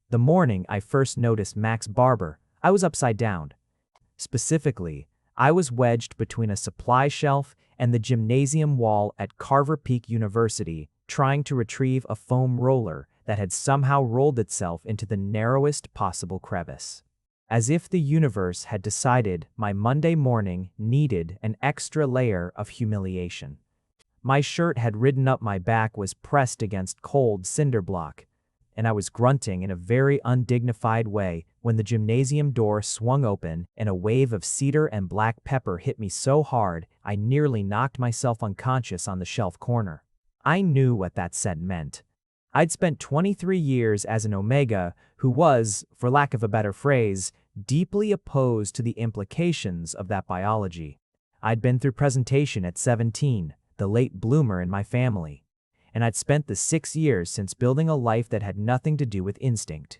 The morning I first noticed Max Barber, I was upside down. Specifically, I was wedged between a supply shelf and the gymnasium wall at Carver Peak University, trying to retrieve a foam roller that had somehow rolled itself into the narrowest possible crevice. As if the universe had decided my Monday morning needed an extra layer of humiliation. My shirt had ridden up my back, was pressed against cold cinder block, and I was grunting in a very undignified way when the gymnasium door swung open and a wave of cedar and black pepper hit me so hard I nearly knocked myself unconscious on the shelf corner. I knew what that scent meant. I'd spent 23 years as an Omega who was, for lack of a better phrase, deeply opposed to the implications of that biology. I'd been through presentation at 17, the late bloomer in my family, and I'd spent the 6 years since building a life that had nothing to do with instinct.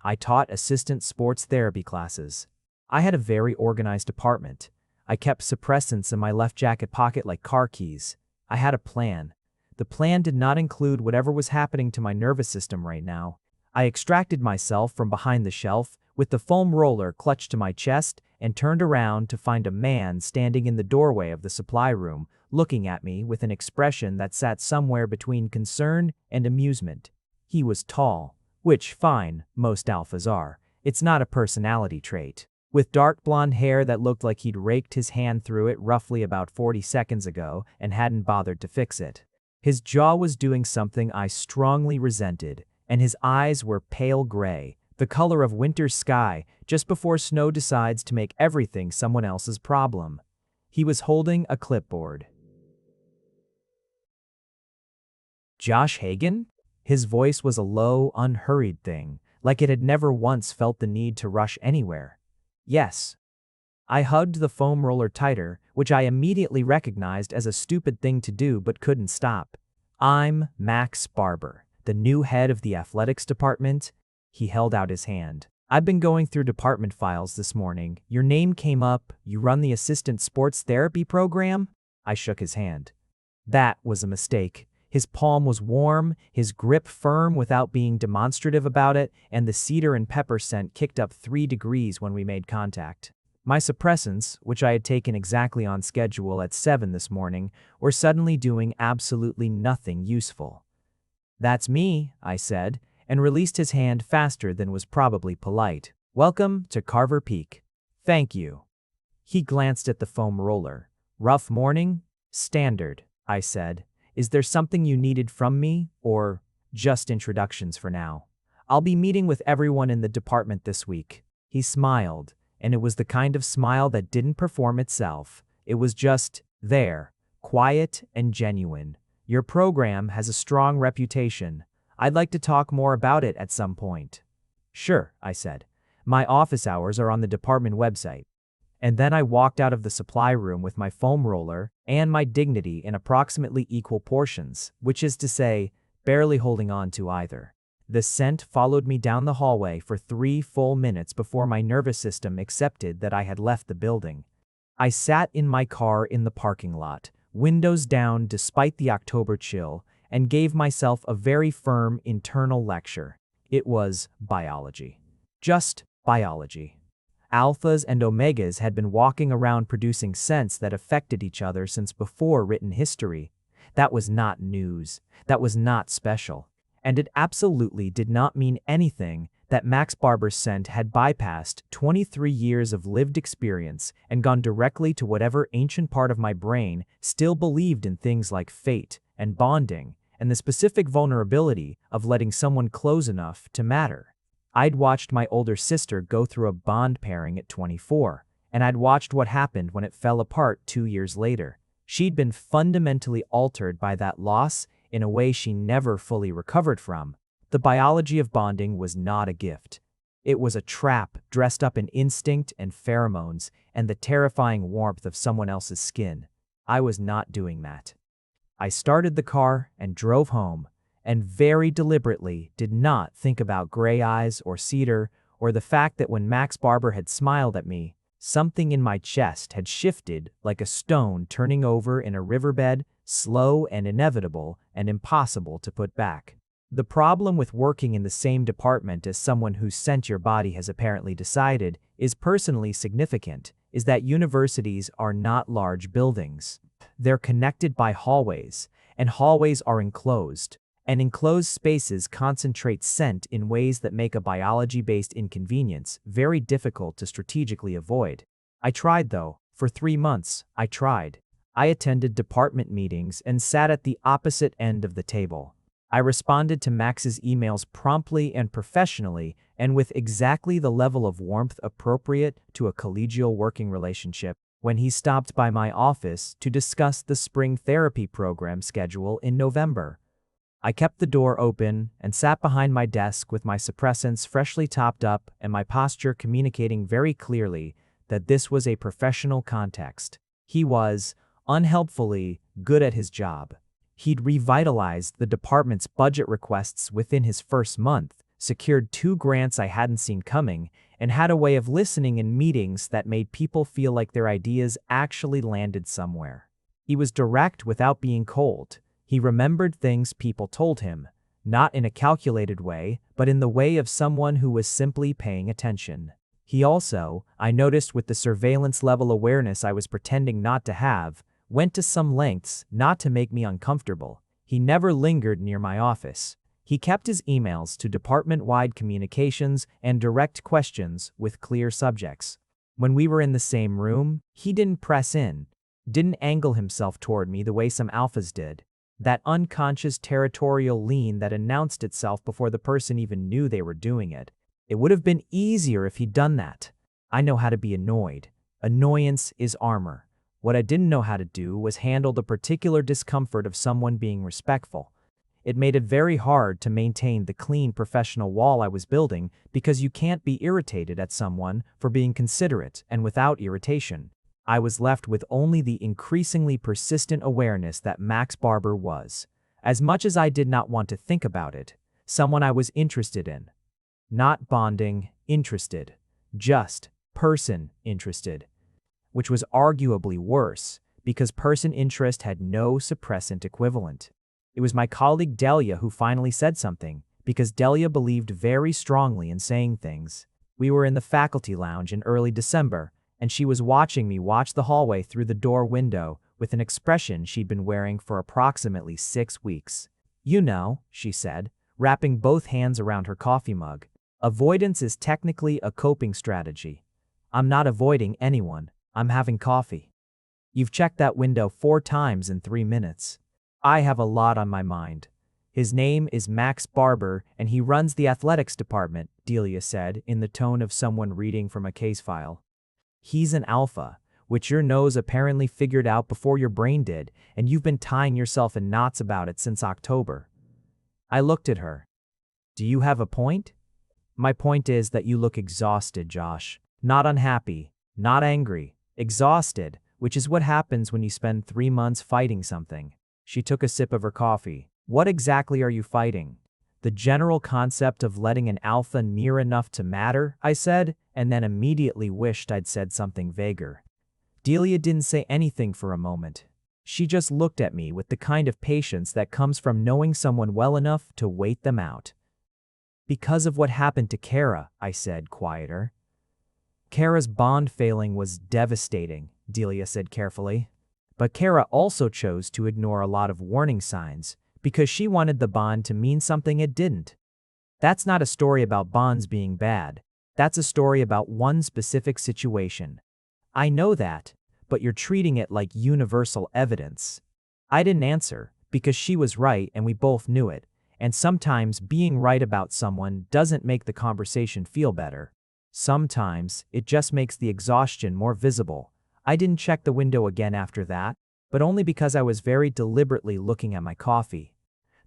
I taught assistant sports therapy classes. I had a very organized apartment. I kept suppressants in my left jacket pocket like car keys. I had a plan. The plan did not include whatever was happening to my nervous system right now. I extracted myself from behind the shelf with the foam roller clutched to my chest and turned around to find a man standing in the doorway of the supply room, looking at me with an expression that sat somewhere between concern and amusement. He was tall, which, fine, most alphas are. It's not a personality trait. With dark blonde hair that looked like he'd raked his hand through it roughly about 40 seconds ago and hadn't bothered to fix it. His jaw was doing something I strongly resented, and his eyes were pale gray, the color of winter's sky just before snow decides to make everything someone else's problem. He was holding a clipboard. Josh Hagan? His voice was a low, unhurried thing, like it had never once felt the need to rush anywhere. Yes. I hugged the foam roller tighter, which I immediately recognized as a stupid thing to do but couldn't stop. I'm Max Barber, the new head of the athletics department. He held out his hand. I've been going through department files this morning. Your name came up. You run the assistant sports therapy program? I shook his hand. That was a mistake. His palm was warm, his grip firm without being demonstrative about it, and the cedar and pepper scent kicked up 3 degrees when we made contact. My suppressants, which I had taken exactly on schedule at 7 this morning, were suddenly doing absolutely nothing useful. That's me, I said, and released his hand faster than was probably polite. Welcome to Carver Peak. Thank you. He glanced at the foam roller. Rough morning? Standard, I said. Is there something you needed from me, or just introductions for now? I'll be meeting with everyone in the department this week. He smiled, and it was the kind of smile that didn't perform itself. It was just there, quiet and genuine. Your program has a strong reputation. I'd like to talk more about it at some point. Sure, I said. My office hours are on the department website. And then I walked out of the supply room with my foam roller and my dignity in approximately equal portions, which is to say, barely holding on to either. The scent followed me down the hallway for 3 full minutes before my nervous system accepted that I had left the building. I sat in my car in the parking lot, windows down despite the October chill, and gave myself a very firm internal lecture. It was biology. Just biology. Alphas and Omegas had been walking around producing scents that affected each other since before written history. That was not news. That was not special. And it absolutely did not mean anything that Max Barber's scent had bypassed 23 years of lived experience and gone directly to whatever ancient part of my brain still believed in things like fate and bonding and the specific vulnerability of letting someone close enough to matter. I'd watched my older sister go through a bond pairing at 24, and I'd watched what happened when it fell apart 2 years later. She'd been fundamentally altered by that loss in a way she never fully recovered from. The biology of bonding was not a gift. It was a trap dressed up in instinct and pheromones and the terrifying warmth of someone else's skin. I was not doing that. I started the car and drove home, and very deliberately did not think about gray eyes or cedar or the fact that when Max Barber had smiled at me, something in my chest had shifted like a stone turning over in a riverbed, slow and inevitable and impossible to put back. The problem with working in the same department as someone whose scent your body has apparently decided is personally significant is that universities are not large buildings. They're connected by hallways, and hallways are enclosed. And enclosed spaces concentrate scent in ways that make a biology-based inconvenience very difficult to strategically avoid. I tried though. For 3 months, I tried. I attended department meetings and sat at the opposite end of the table. I responded to Max's emails promptly and professionally and with exactly the level of warmth appropriate to a collegial working relationship when he stopped by my office to discuss the spring therapy program schedule in November. I kept the door open and sat behind my desk with my suppressants freshly topped up and my posture communicating very clearly that this was a professional context. He was, unhelpfully, good at his job. He'd revitalized the department's budget requests within his first month, secured 2 grants I hadn't seen coming, and had a way of listening in meetings that made people feel like their ideas actually landed somewhere. He was direct without being cold. He remembered things people told him, not in a calculated way, but in the way of someone who was simply paying attention. He also, I noticed with the surveillance level awareness I was pretending not to have, went to some lengths not to make me uncomfortable. He never lingered near my office. He kept his emails to department-wide communications and direct questions with clear subjects. When we were in the same room, he didn't press in, didn't angle himself toward me the way some alphas did. That unconscious territorial lean that announced itself before the person even knew they were doing it. It would have been easier if he'd done that. I know how to be annoyed. Annoyance is armor. What I didn't know how to do was handle the particular discomfort of someone being respectful. It made it very hard to maintain the clean professional wall I was building because you can't be irritated at someone for being considerate and without irritation. I was left with only the increasingly persistent awareness that Max Barber was, as much as I did not want to think about it, someone I was interested in. Not bonding, interested. Just person interested. Which was arguably worse, because person interest had no suppressant equivalent. It was my colleague Delia who finally said something, because Delia believed very strongly in saying things. We were in the faculty lounge in early December, and she was watching me watch the hallway through the door window with an expression she'd been wearing for approximately 6 weeks. You know, she said, wrapping both hands around her coffee mug. Avoidance is technically a coping strategy. I'm not avoiding anyone. I'm having coffee. You've checked that window 4 times in 3 minutes. I have a lot on my mind. His name is Max Barber, and he runs the athletics department, Delia said, in the tone of someone reading from a case file. He's an alpha, which your nose apparently figured out before your brain did, and you've been tying yourself in knots about it since October. I looked at her. Do you have a point? My point is that you look exhausted, Josh. Not unhappy, not angry, exhausted, which is what happens when you spend 3 months fighting something. She took a sip of her coffee. What exactly are you fighting? The general concept of letting an alpha near enough to matter, I said, and then immediately wished I'd said something vaguer. Delia didn't say anything for a moment. She just looked at me with the kind of patience that comes from knowing someone well enough to wait them out. Because of what happened to Kara, I said, quieter. Kara's bond failing was devastating, Delia said carefully. But Kara also chose to ignore a lot of warning signs because she wanted the bond to mean something it didn't. That's not a story about bonds being bad. That's a story about one specific situation. I know that, but you're treating it like universal evidence. I didn't answer because she was right and we both knew it, and sometimes being right about someone doesn't make the conversation feel better. Sometimes it just makes the exhaustion more visible. I didn't check the window again after that, but only because I was very deliberately looking at my coffee.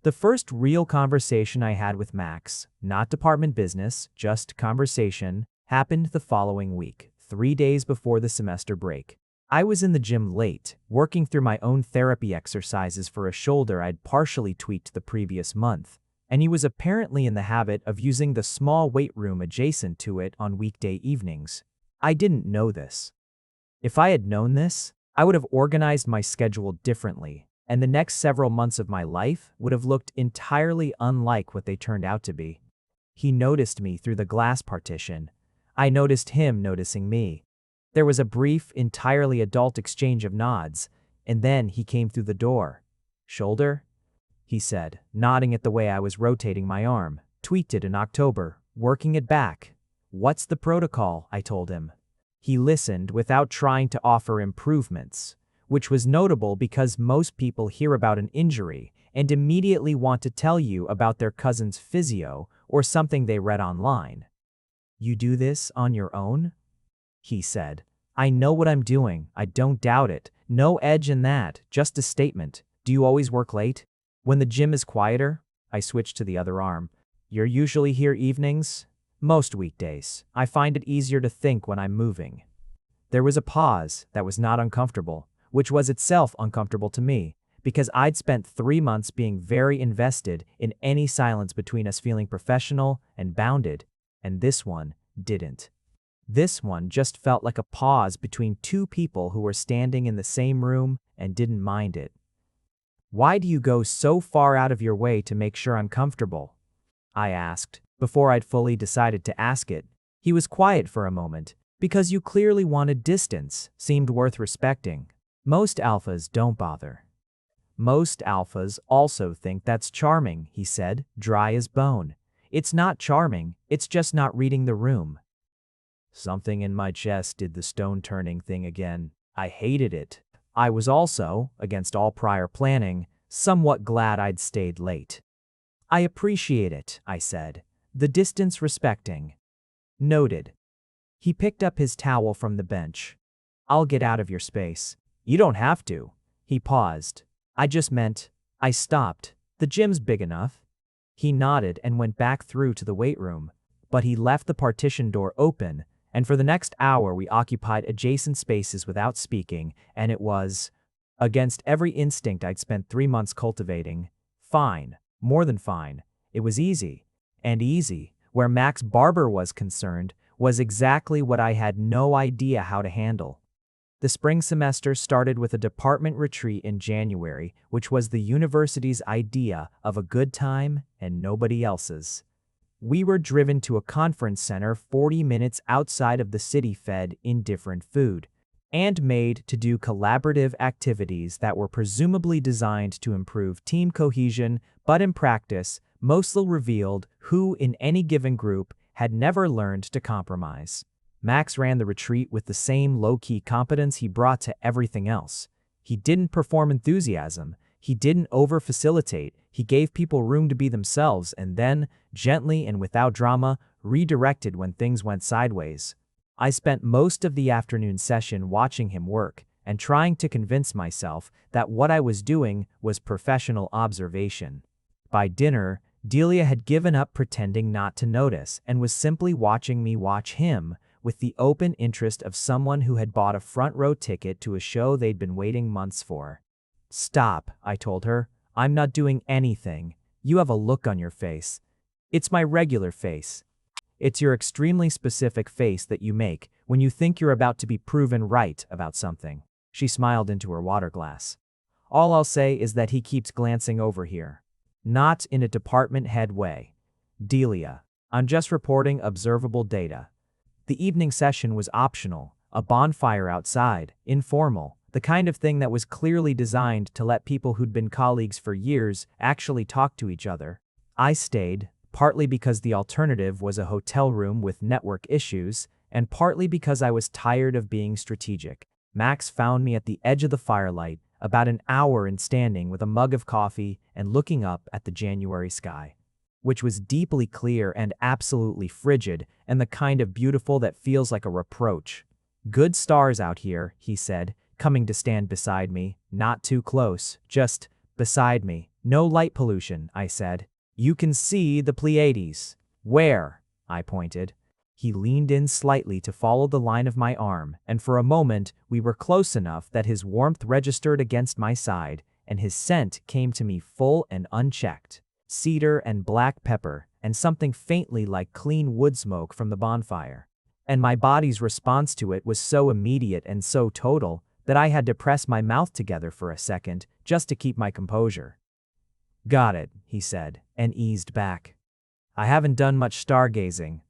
The first real conversation I had with Max, not department business, just conversation, happened the following week, 3 days before the semester break. I was in the gym late, working through my own therapy exercises for a shoulder I'd partially tweaked the previous month, and he was apparently in the habit of using the small weight room adjacent to it on weekday evenings. I didn't know this. If I had known this, I would have organized my schedule differently. and the next several months of my life would have looked entirely unlike what they turned out to be. He noticed me through the glass partition. I noticed him noticing me. There was a brief, entirely adult exchange of nods, and then he came through the door. "Shoulder?" he said, nodding at the way I was rotating my arm. "Tweaked it in October, working it back." "What's the protocol?" I told him. He listened without trying to offer improvements, which was notable because most people hear about an injury and immediately want to tell you about their cousin's physio or something they read online. "You do this on your own?" he said. "I know what I'm doing, I don't doubt it. No edge in that, just a statement. Do you always work late?" "When the gym is quieter," I switched to the other arm. "You're usually here evenings?" "Most weekdays. I find it easier to think when I'm moving." There was a pause that was not uncomfortable, which was itself uncomfortable to me, because I'd spent 3 months being very invested in any silence between us feeling professional and bounded, and this one didn't. This one just felt like a pause between two people who were standing in the same room and didn't mind it. "Why do you go so far out of your way to make sure I'm comfortable?" I asked, before I'd fully decided to ask it. He was quiet for a moment. "Because you clearly wanted distance, seemed worth respecting. Most alphas don't bother." "Most alphas also think that's charming," he said, dry as bone. "It's not charming, it's just not reading the room." Something in my chest did the stone-turning thing again. I hated it. I was also, against all prior planning, somewhat glad I'd stayed late. "I appreciate it," I said. "The distance respecting." "Noted." He picked up his towel from the bench. "I'll get out of your space." "You don't have to." He paused. "I just meant..." I stopped. "The gym's big enough." He nodded and went back through to the weight room. But he left the partition door open, and for the next hour we occupied adjacent spaces without speaking, and it was, against every instinct I'd spent 3 months cultivating, fine, more than fine. It was easy. And easy, where Max Barber was concerned, was exactly what I had no idea how to handle. The spring semester started with a department retreat in January, which was the university's idea of a good time and nobody else's. We were driven to a conference center 40 minutes outside of the city fed indifferent food, and made to do collaborative activities that were presumably designed to improve team cohesion, but in practice, mostly revealed who in any given group had never learned to compromise. Max ran the retreat with the same low-key competence he brought to everything else. He didn't perform enthusiasm. He didn't over-facilitate. He gave people room to be themselves and then, gently and without drama, redirected when things went sideways. I spent most of the afternoon session watching him work and trying to convince myself that what I was doing was professional observation. By dinner, Delia had given up pretending not to notice and was simply watching me watch him, with the open interest of someone who had bought a front-row ticket to a show they'd been waiting months for. "Stop," I told her. "I'm not doing anything. You have a look on your face. It's my regular face. It's your extremely specific face that you make when you think you're about to be proven right about something." She smiled into her water glass. "All I'll say is that he keeps glancing over here. Not in a department head way. Delia, I'm just reporting observable data." The evening session was optional, a bonfire outside, informal, the kind of thing that was clearly designed to let people who'd been colleagues for years actually talk to each other. I stayed, partly because the alternative was a hotel room with network issues, and partly because I was tired of being strategic. Max found me at the edge of the firelight, about an hour in standing with a mug of coffee and looking up at the January sky, which was deeply clear and absolutely frigid, and the kind of beautiful that feels like a reproach. "Good stars out here," he said, coming to stand beside me, not too close, just beside me. "No light pollution," I said. "You can see the Pleiades." "Where?" I pointed. He leaned in slightly to follow the line of my arm, and for a moment we were close enough that his warmth registered against my side, and his scent came to me full and unchecked. Cedar and black pepper, and something faintly like clean wood smoke from the bonfire. And my body's response to it was so immediate and so total that I had to press my mouth together for a second just to keep my composure. Got it, he said, and eased back. I haven't done much stargazing.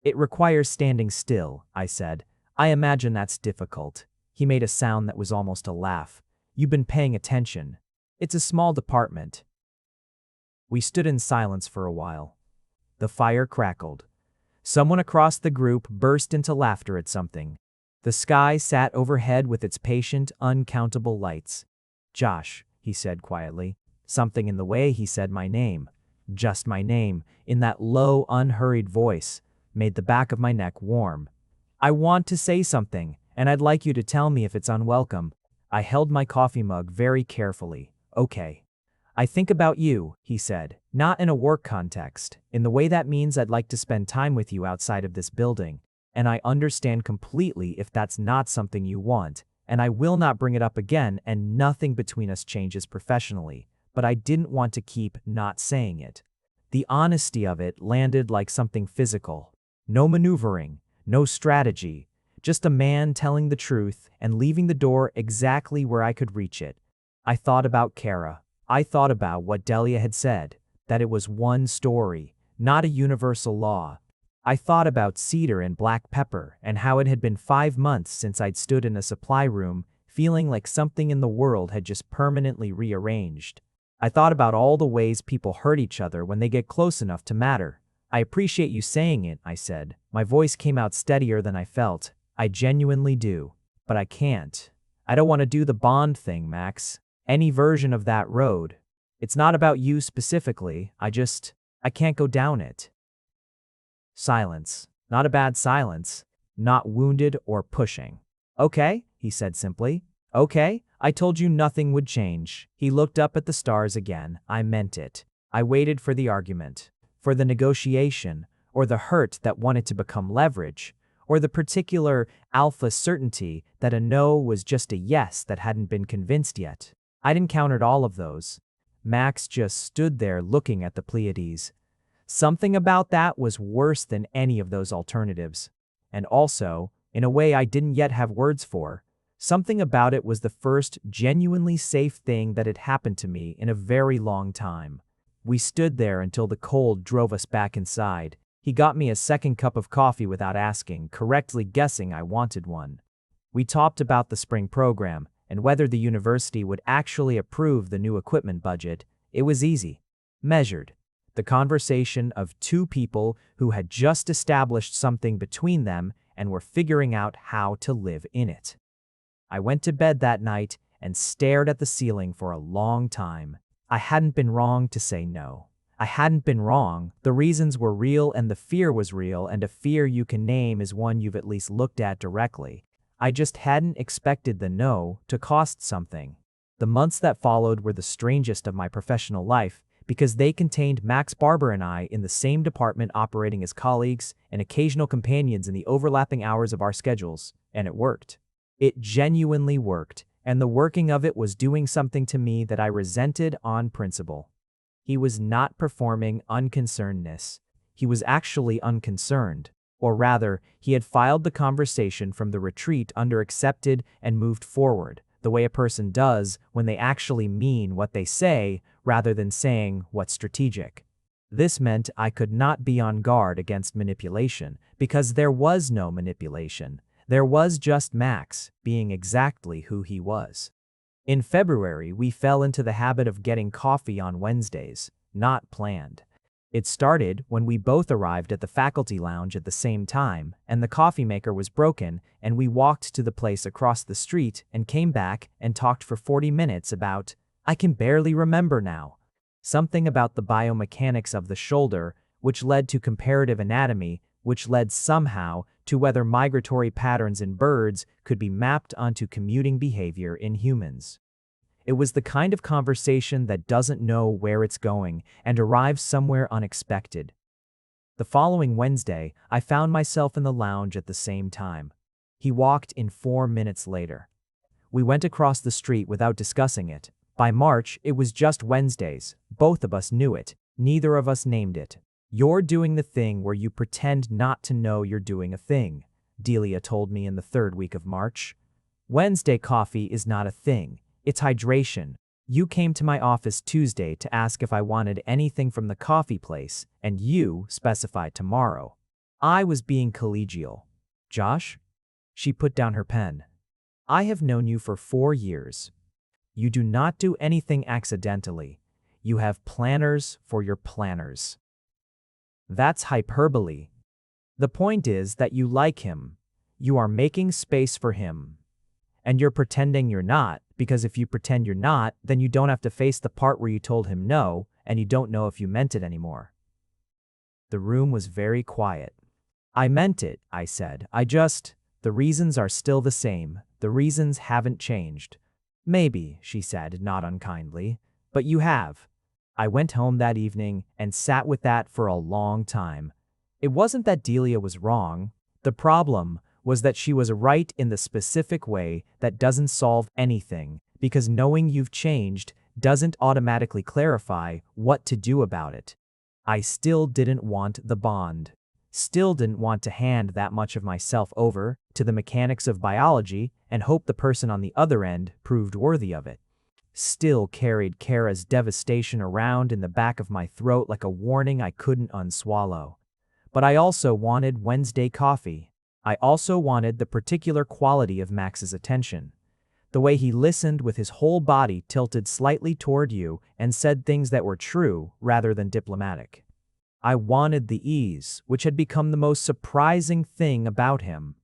It requires standing still, I said. I imagine that's difficult. He made a sound that was almost a laugh. You've been paying attention. It's a small department. We stood in silence for a while. The fire crackled. Someone across the group burst into laughter at something. The sky sat overhead with its patient, uncountable lights. Josh, he said quietly. Something in the way he said my name, just my name, in that low, unhurried voice, made the back of my neck warm. I want to say something, and I'd like you to tell me if it's unwelcome. I held my coffee mug very carefully. Okay. I think about you, he said, not in a work context, in the way that means I'd like to spend time with you outside of this building, and I understand completely if that's not something you want, and I will not bring it up again and nothing between us changes professionally, but I didn't want to keep not saying it. The honesty of it landed like something physical. No maneuvering, no strategy, just a man telling the truth and leaving the door exactly where I could reach it. I thought about Kara. I thought about what Delia had said, that it was one story, not a universal law. I thought about cedar and black pepper and how it had been 5 months since I'd stood in a supply room, feeling like something in the world had just permanently rearranged. I thought about all the ways people hurt each other when they get close enough to matter. I appreciate you saying it, I said. My voice came out steadier than I felt. I genuinely do. But I can't. I don't want to do the Bond thing, Max. Any version of that road. It's not about you specifically, I can't go down it. Silence. Not a bad silence. Not wounded or pushing. Okay, he said simply. Okay, I told you nothing would change. He looked up at the stars again. I meant it. I waited for the argument, for the negotiation, or the hurt that wanted to become leverage, or the particular alpha certainty that a no was just a yes that hadn't been convinced yet. I'd encountered all of those. Max just stood there looking at the Pleiades. Something about that was worse than any of those alternatives. And also, in a way I didn't yet have words for, something about it was the first genuinely safe thing that had happened to me in a very long time. We stood there until the cold drove us back inside. He got me a second cup of coffee without asking, correctly guessing I wanted one. We talked about the spring program and whether the university would actually approve the new equipment budget. It was easy. Measured. The conversation of two people who had just established something between them and were figuring out how to live in it. I went to bed that night and stared at the ceiling for a long time. I hadn't been wrong to say no. I hadn't been wrong. The reasons were real and the fear was real, and a fear you can name is one you've at least looked at directly. I just hadn't expected the no to cost something. The months that followed were the strangest of my professional life because they contained Max Barber and I in the same department operating as colleagues and occasional companions in the overlapping hours of our schedules, and it worked. It genuinely worked, and the working of it was doing something to me that I resented on principle. He was not performing unconcernedness. He was actually unconcerned. Or rather, he had filed the conversation from the retreat under accepted and moved forward, the way a person does when they actually mean what they say rather than saying what's strategic. This meant I could not be on guard against manipulation, because there was no manipulation. There was just Max being exactly who he was. In February, we fell into the habit of getting coffee on Wednesdays, not planned. It started when we both arrived at the faculty lounge at the same time, and the coffee maker was broken, and we walked to the place across the street and came back and talked for 40 minutes about, I can barely remember now, something about the biomechanics of the shoulder, which led to comparative anatomy, which led somehow to whether migratory patterns in birds could be mapped onto commuting behavior in humans. It was the kind of conversation that doesn't know where it's going and arrives somewhere unexpected. The following Wednesday, I found myself in the lounge at the same time. He walked in 4 minutes later. We went across the street without discussing it. By March, it was just Wednesdays. Both of us knew it. Neither of us named it. You're doing the thing where you pretend not to know you're doing a thing, Delia told me in the 3rd week of March. Wednesday coffee is not a thing. It's hydration. You came to my office Tuesday to ask if I wanted anything from the coffee place, and you specified tomorrow. I was being collegial. Josh? She put down her pen. I have known you for 4 years. You do not do anything accidentally. You have planners for your planners. That's hyperbole. The point is that you like him. You are making space for him. And you're pretending you're not, because if you pretend you're not, then you don't have to face the part where you told him no, and you don't know if you meant it anymore. The room was very quiet. I meant it, I said. The reasons are still the same. The reasons haven't changed. Maybe, she said, not unkindly, but you have. I went home that evening and sat with that for a long time. It wasn't that Delia was wrong. The problem was that she was right in the specific way that doesn't solve anything, because knowing you've changed doesn't automatically clarify what to do about it. I still didn't want the bond. Still didn't want to hand that much of myself over to the mechanics of biology and hope the person on the other end proved worthy of it. Still carried Kara's devastation around in the back of my throat like a warning I couldn't unswallow. But I also wanted Wednesday coffee. I also wanted the particular quality of Max's attention. The way he listened with his whole body tilted slightly toward you and said things that were true rather than diplomatic. I wanted the ease, which had become the most surprising thing about him.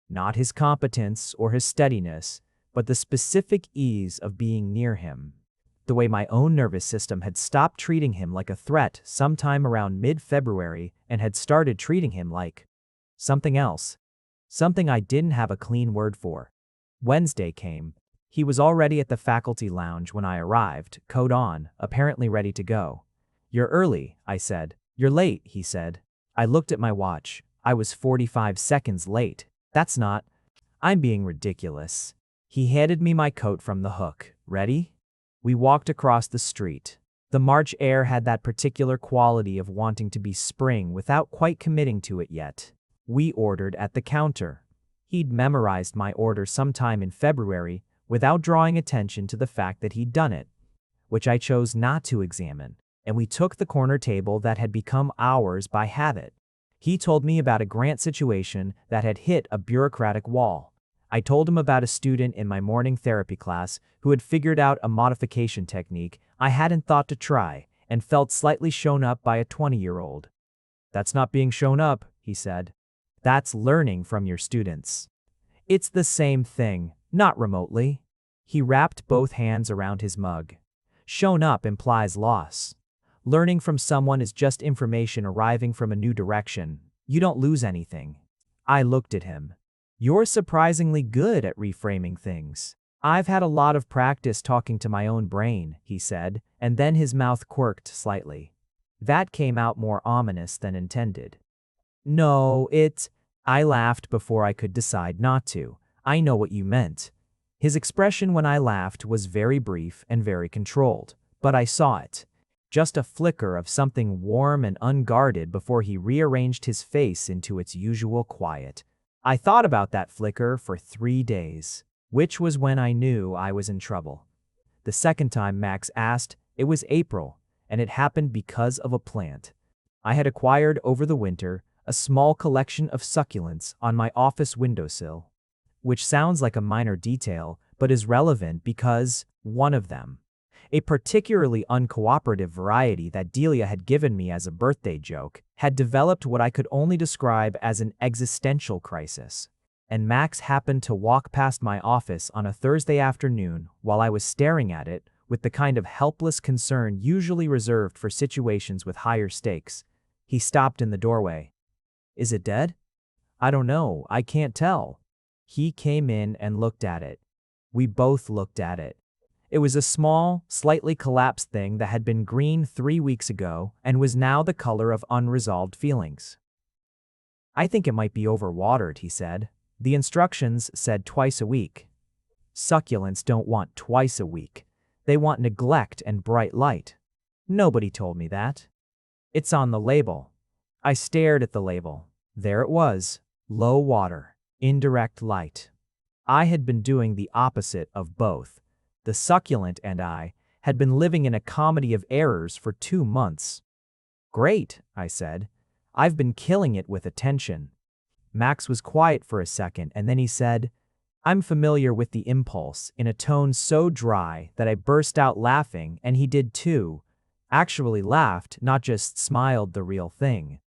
Not his competence or his steadiness, but the specific ease of being near him. The way my own nervous system had stopped treating him like a threat sometime around mid-February and had started treating him like something else. Something I didn't have a clean word for. Wednesday came. He was already at the faculty lounge when I arrived, coat on, apparently ready to go. You're early, I said. You're late, he said. I looked at my watch. I was 45 seconds late. That's not. I'm being ridiculous. He handed me my coat from the hook. Ready? We walked across the street. The March air had that particular quality of wanting to be spring without quite committing to it yet. We ordered at the counter. He'd memorized my order sometime in February without drawing attention to the fact that he'd done it, which I chose not to examine, and we took the corner table that had become ours by habit. He told me about a grant situation that had hit a bureaucratic wall. I told him about a student in my morning therapy class who had figured out a modification technique I hadn't thought to try and felt slightly shown up by a 20-year-old. That's not being shown up, he said. That's learning from your students. It's the same thing, not remotely. He wrapped both hands around his mug. Shown up implies loss. Learning from someone is just information arriving from a new direction. You don't lose anything. I looked at him. You're surprisingly good at reframing things. I've had a lot of practice talking to my own brain, he said, and then his mouth quirked slightly. That came out more ominous than intended. No, I laughed before I could decide not to. I know what you meant. His expression when I laughed was very brief and very controlled, but I saw it. Just a flicker of something warm and unguarded before he rearranged his face into its usual quiet. I thought about that flicker for 3 days, which was when I knew I was in trouble. The second time Max asked, it was April, and it happened because of a plant. I had acquired over the winter a small collection of succulents on my office windowsill, which sounds like a minor detail, but is relevant because one of them, a particularly uncooperative variety that Delia had given me as a birthday joke, had developed what I could only describe as an existential crisis. And Max happened to walk past my office on a Thursday afternoon while I was staring at it with the kind of helpless concern usually reserved for situations with higher stakes. He stopped in the doorway. Is it dead? I don't know, I can't tell. He came in and looked at it. We both looked at it. It was a small, slightly collapsed thing that had been green 3 weeks ago and was now the color of unresolved feelings. I think it might be overwatered, he said. The instructions said twice a week. Succulents don't want twice a week. They want neglect and bright light. Nobody told me that. It's on the label. I stared at the label. There it was. Low water. Indirect light. I had been doing the opposite of both. The succulent and I had been living in a comedy of errors for 2 months. Great, I said. I've been killing it with attention. Max was quiet for a second, and then he said, I'm familiar with the impulse, in a tone so dry that I burst out laughing, and he did too. Actually laughed, not just smiled the real thing.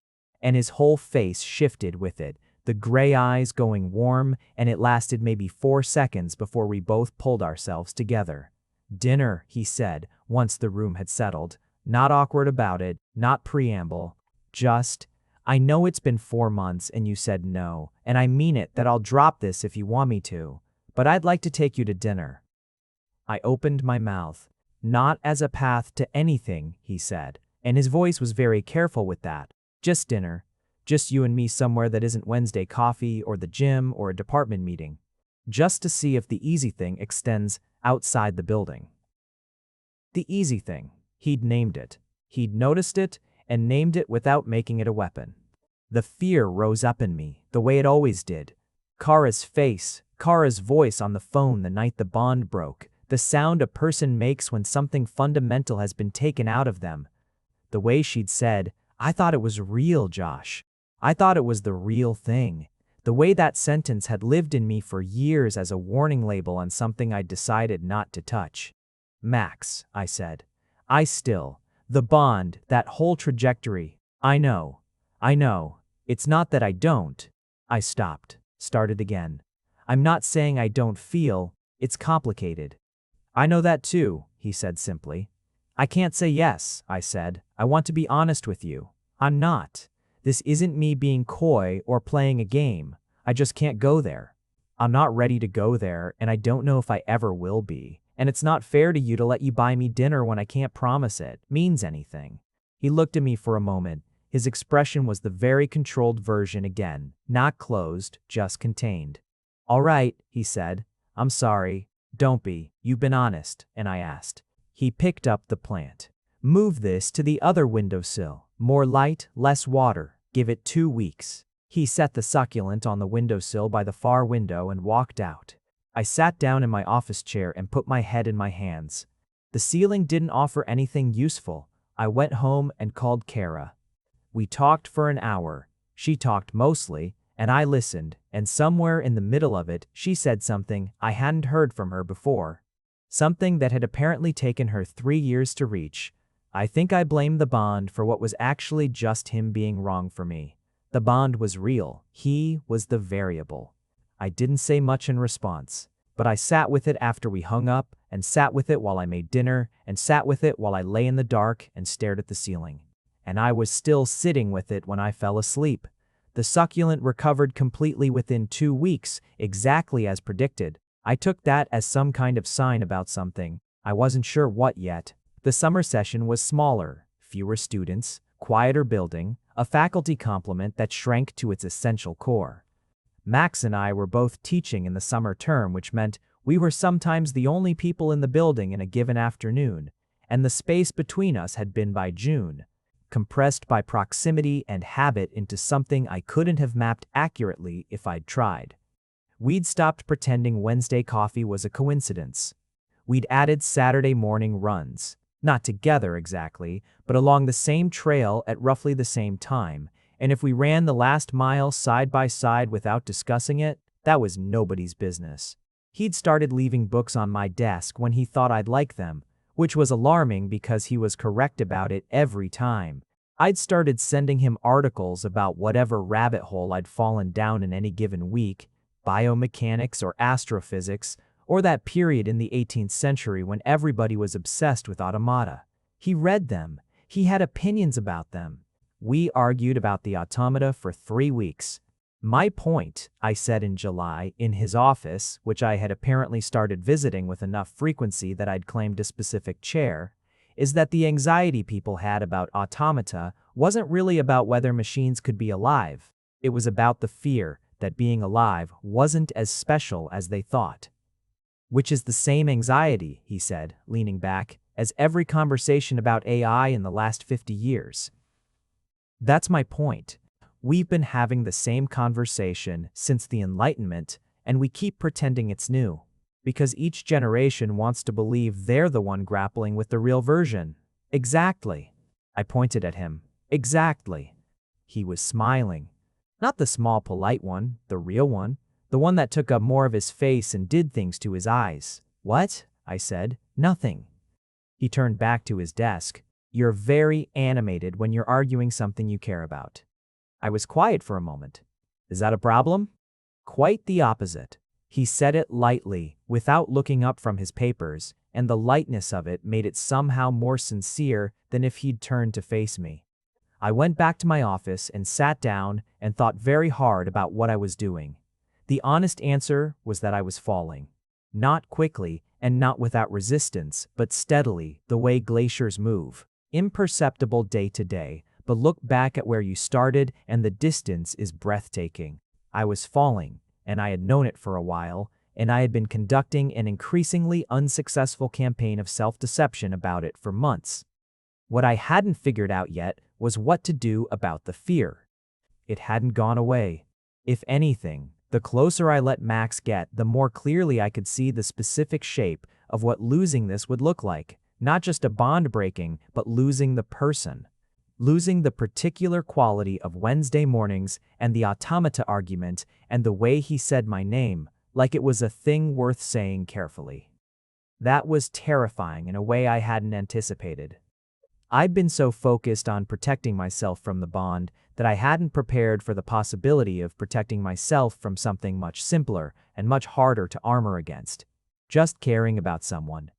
And his whole face shifted with it, the gray eyes going warm, and it lasted maybe 4 seconds before we both pulled ourselves together. Dinner, he said, once the room had settled. Not awkward about it, not preamble. Just, I know it's been 4 months and you said no, and I mean it that I'll drop this if you want me to, but I'd like to take you to dinner. I opened my mouth. Not as a path to anything, he said, and his voice was very careful with that. Just dinner. Just you and me somewhere that isn't Wednesday coffee or the gym or a department meeting. Just to see if the easy thing extends outside the building. The easy thing. He'd named it. He'd noticed it and named it without making it a weapon. The fear rose up in me, the way it always did. Kara's face, Kara's voice on the phone the night the bond broke, the sound a person makes when something fundamental has been taken out of them. The way she'd said, I thought it was real, Josh. I thought it was the real thing. The way that sentence had lived in me for years as a warning label on something I'd decided not to touch. Max, I said. The bond, that whole trajectory. I know. It's not that I don't. I stopped, started again. I'm not saying I don't feel, it's complicated. I know that too, he said simply. I can't say yes, I said. I want to be honest with you. I'm not. This isn't me being coy or playing a game. I just can't go there. I'm not ready to go there, and I don't know if I ever will be. And it's not fair to you to let you buy me dinner when I can't promise it means anything. He looked at me for a moment. His expression was the very controlled version again, not closed, just contained. All right, he said. I'm sorry. Don't be. You've been honest. And I asked. He picked up the plant. Move this to the other windowsill. More light, less water. Give it 2 weeks. He set the succulent on the windowsill by the far window and walked out. I sat down in my office chair and put my head in my hands. The ceiling didn't offer anything useful. I went home and called Kara. We talked for an hour. She talked mostly, and I listened, and somewhere in the middle of it, she said something I hadn't heard from her before. Something that had apparently taken her 3 years to reach. I think I blamed the bond for what was actually just him being wrong for me. The bond was real. He was the variable. I didn't say much in response, but I sat with it after we hung up, and sat with it while I made dinner, and sat with it while I lay in the dark and stared at the ceiling. And I was still sitting with it when I fell asleep. The succulent recovered completely within 2 weeks, exactly as predicted. I took that as some kind of sign about something. I wasn't sure what yet. The summer session was smaller, fewer students, quieter building, a faculty complement that shrank to its essential core. Max and I were both teaching in the summer term, which meant we were sometimes the only people in the building in a given afternoon, and the space between us had been by June, compressed by proximity and habit into something I couldn't have mapped accurately if I'd tried. We'd stopped pretending Wednesday coffee was a coincidence. We'd added Saturday morning runs, not together exactly, but along the same trail at roughly the same time, and if we ran the last mile side by side without discussing it, that was nobody's business. He'd started leaving books on my desk when he thought I'd like them, which was alarming because he was correct about it every time. I'd started sending him articles about whatever rabbit hole I'd fallen down in any given week, biomechanics or astrophysics, or that period in the 18th century when everybody was obsessed with automata. He read them. He had opinions about them. We argued about the automata for 3 weeks. My point, I said in July, in his office, which I had apparently started visiting with enough frequency that I'd claimed a specific chair, is that the anxiety people had about automata wasn't really about whether machines could be alive. It was about the fear that being alive wasn't as special as they thought. Which is the same anxiety, he said, leaning back, as every conversation about AI in the last 50 years. That's my point. We've been having the same conversation since the Enlightenment, and we keep pretending it's new. Because each generation wants to believe they're the one grappling with the real version. Exactly. I pointed at him. Exactly. He was smiling. Not the small, polite one, the real one. The one that took up more of his face and did things to his eyes. What? I said. Nothing. He turned back to his desk. You're very animated when you're arguing something you care about. I was quiet for a moment. Is that a problem? Quite the opposite. He said it lightly, without looking up from his papers, and the lightness of it made it somehow more sincere than if he'd turned to face me. I went back to my office and sat down and thought very hard about what I was doing. The honest answer was that I was falling. Not quickly and not without resistance, but steadily, the way glaciers move. Imperceptible day to day, but look back at where you started and the distance is breathtaking. I was falling, and I had known it for a while, and I had been conducting an increasingly unsuccessful campaign of self-deception about it for months. What I hadn't figured out yet was what to do about the fear. It hadn't gone away. If anything, the closer I let Max get, the more clearly I could see the specific shape of what losing this would look like. Not just a bond breaking, but losing the person. Losing the particular quality of Wednesday mornings and the automata argument and the way he said my name, like it was a thing worth saying carefully. That was terrifying in a way I hadn't anticipated. I'd been so focused on protecting myself from the bond that I hadn't prepared for the possibility of protecting myself from something much simpler and much harder to armor against. Just caring about someone.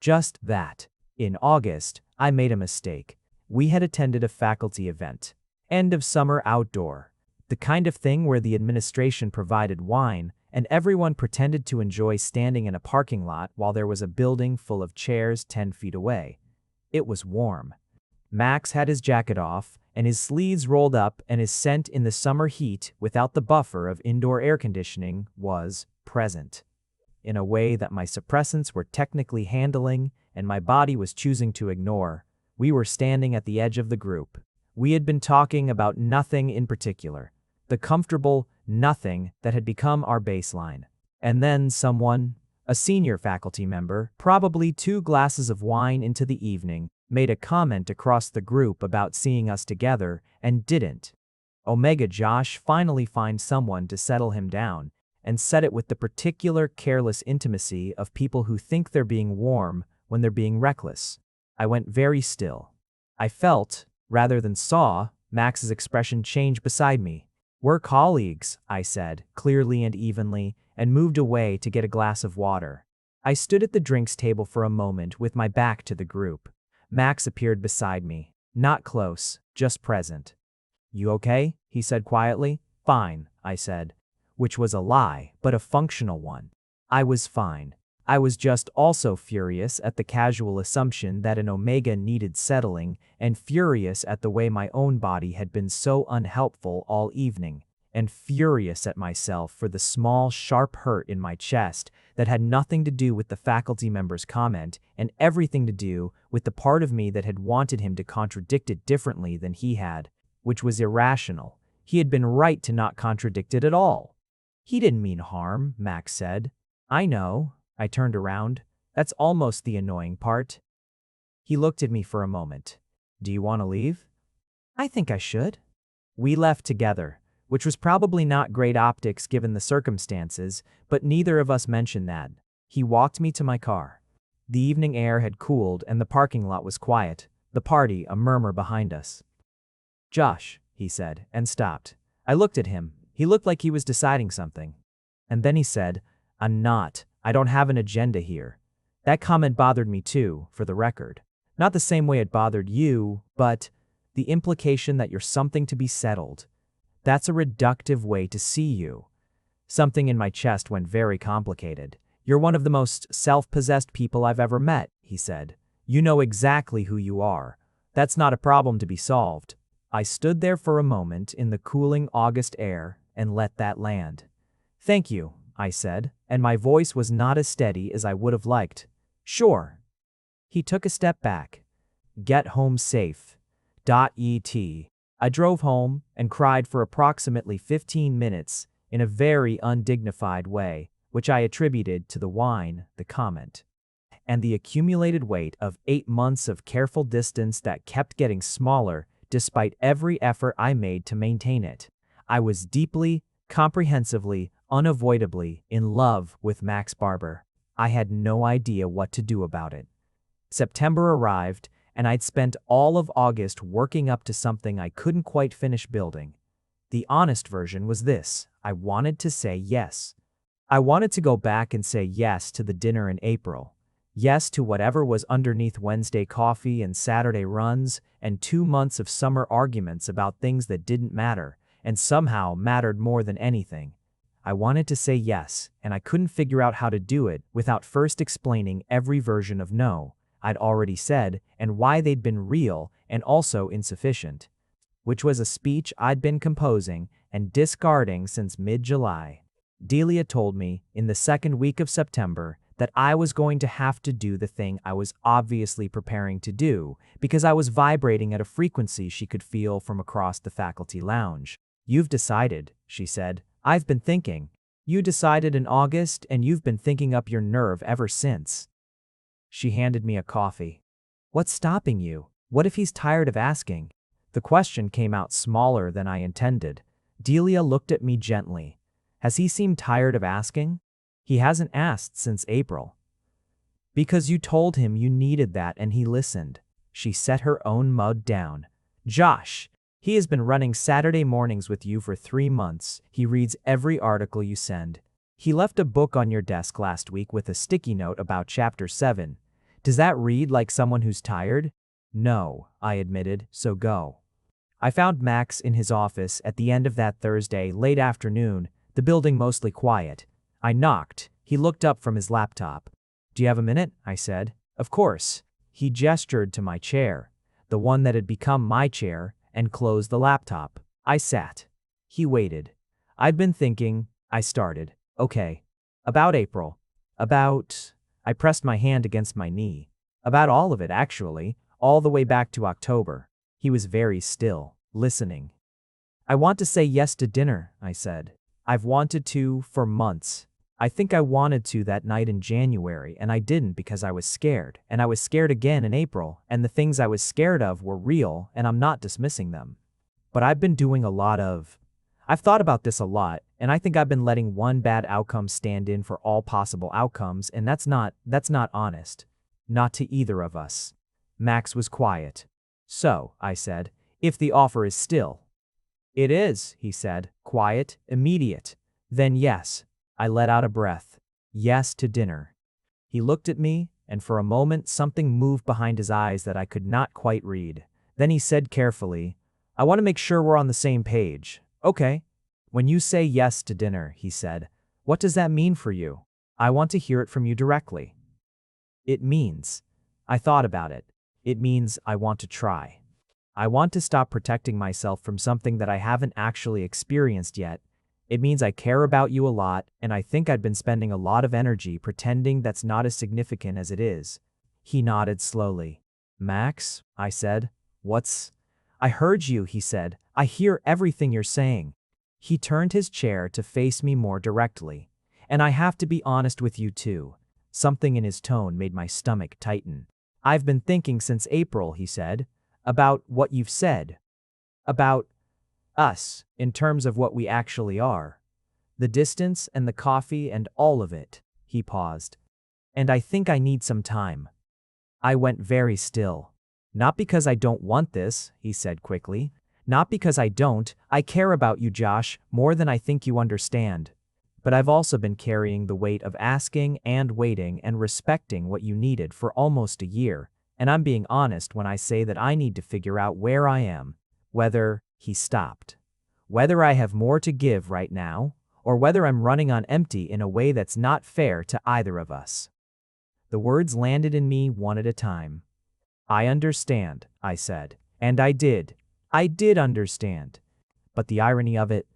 Just that. In August, I made a mistake. We had attended a faculty event. End of summer outdoor. The kind of thing where the administration provided wine and everyone pretended to enjoy standing in a parking lot while there was a building full of chairs 10 feet away. It was warm. Max had his jacket off and his sleeves rolled up, and his scent in the summer heat without the buffer of indoor air conditioning was present. In a way that my suppressants were technically handling and my body was choosing to ignore. We were standing at the edge of the group. We had been talking about nothing in particular, the comfortable nothing that had become our baseline. And then someone, a senior faculty member, probably 2 glasses of wine into the evening, made a comment across the group about seeing us together and didn't. Omega Josh finally finds someone to settle him down and said it with the particular careless intimacy of people who think they're being warm when they're being reckless. I went very still. I felt, rather than saw, Max's expression change beside me. We're colleagues, I said, clearly and evenly, and moved away to get a glass of water. I stood at the drinks table for a moment with my back to the group. Max appeared beside me, not close, just present. You okay? He said quietly. Fine, I said, which was a lie, but a functional one. I was fine. I was just also furious at the casual assumption that an Omega needed settling, and furious at the way my own body had been so unhelpful all evening, and furious at myself for the small, sharp hurt in my chest that had nothing to do with the faculty member's comment and everything to do with the part of me that had wanted him to contradict it differently than he had, which was irrational. He had been right to not contradict it at all. He didn't mean harm, Max said. I know. I turned around. That's almost the annoying part. He looked at me for a moment. Do you want to leave? I think I should. We left together, which was probably not great optics given the circumstances, but neither of us mentioned that. He walked me to my car. The evening air had cooled and the parking lot was quiet, the party a murmur behind us. Josh, he said, and stopped. I looked at him. He looked like he was deciding something. And then he said, I'm not. I don't have an agenda here. That comment bothered me too, for the record. Not the same way it bothered you, but the implication that you're something to be settled. That's a reductive way to see you. Something in my chest went very complicated. You're one of the most self-possessed people I've ever met, he said. You know exactly who you are. That's not a problem to be solved. I stood there for a moment in the cooling August air and let that land. Thank you, I said, and my voice was not as steady as I would have liked. Sure. He took a step back. Get home safe. Et. I drove home and cried for approximately 15 minutes in a very undignified way, which I attributed to the wine, the comment, and the accumulated weight of 8 months of careful distance that kept getting smaller despite every effort I made to maintain it. I was deeply, comprehensively, unavoidably in love with Max Barber. I had no idea what to do about it. September arrived, and I'd spent all of August working up to something I couldn't quite finish building. The honest version was this: I wanted to say yes. I wanted to go back and say yes to the dinner in April. Yes to whatever was underneath Wednesday coffee and Saturday runs and 2 months of summer arguments about things that didn't matter and somehow mattered more than anything. I wanted to say yes, and I couldn't figure out how to do it without first explaining every version of no I'd already said and why they'd been real and also insufficient, which was a speech I'd been composing and discarding since mid-July. Delia told me in the second week of September that I was going to have to do the thing I was obviously preparing to do because I was vibrating at a frequency she could feel from across the faculty lounge. "You've decided," she said. "I've been thinking. You decided in August, and you've been thinking up your nerve ever since." She handed me a coffee. "What's stopping you? What if he's tired of asking?" The question came out smaller than I intended. Delia looked at me gently. "Has he seemed tired of asking?" "He hasn't asked since April." "Because you told him you needed that and he listened." She set her own mug down. "Josh, he has been running Saturday mornings with you for 3 months. He reads every article you send. He left a book on your desk last week with a sticky note about Chapter 7. Does that read like someone who's tired?" "No," I admitted, "so go." I found Max in his office at the end of that Thursday late afternoon, the building mostly quiet. I knocked. He looked up from his laptop. "Do you have a minute?" I said. "Of course." He gestured to my chair, the one that had become my chair, and closed the laptop. I sat. He waited. "I'd been thinking," I started. "Okay. About April. About—" I pressed my hand against my knee. "About all of it, actually, all the way back to October." He was very still, listening. "I want to say yes to dinner," I said. "I've wanted to for months. I think I wanted to that night in January, and I didn't because I was scared, and I was scared again in April, and the things I was scared of were real, and I'm not dismissing them. But I've been doing a lot of— I've thought about this a lot, and I think I've been letting one bad outcome stand in for all possible outcomes, and that's not honest. Not to either of us." Max was quiet. "So," I said, "if the offer is still—" "It is," he said, quiet, immediate. "Then yes." I let out a breath. "Yes to dinner." He looked at me, and for a moment something moved behind his eyes that I could not quite read. Then he said carefully, "I want to make sure we're on the same page." "Okay." "When you say yes to dinner," he said, "what does that mean for you? I want to hear it from you directly." "It means—" I thought about it. "It means I want to try. I want to stop protecting myself from something that I haven't actually experienced yet. It means I care about you a lot, and I think I'd been spending a lot of energy pretending that's not as significant as it is." He nodded slowly. "Max," I said, "what's—" "I heard you," he said. "I hear everything you're saying." He turned his chair to face me more directly. "And I have to be honest with you too." Something in his tone made my stomach tighten. "I've been thinking since April," he said, "about what you've said. About us, in terms of what we actually are. The distance and the coffee and all of it." He paused. "And I think I need some time." I went very still. "Not because I don't want this," he said quickly. "Not because I don't. I care about you, Josh, more than I think you understand. But I've also been carrying the weight of asking and waiting and respecting what you needed for almost a year, and I'm being honest when I say that I need to figure out where I am, whether—" He stopped. "Whether I have more to give right now, or whether I'm running on empty in a way that's not fair to either of us." The words landed in me one at a time. "I understand," I said. And I did. I did understand. But the irony of it,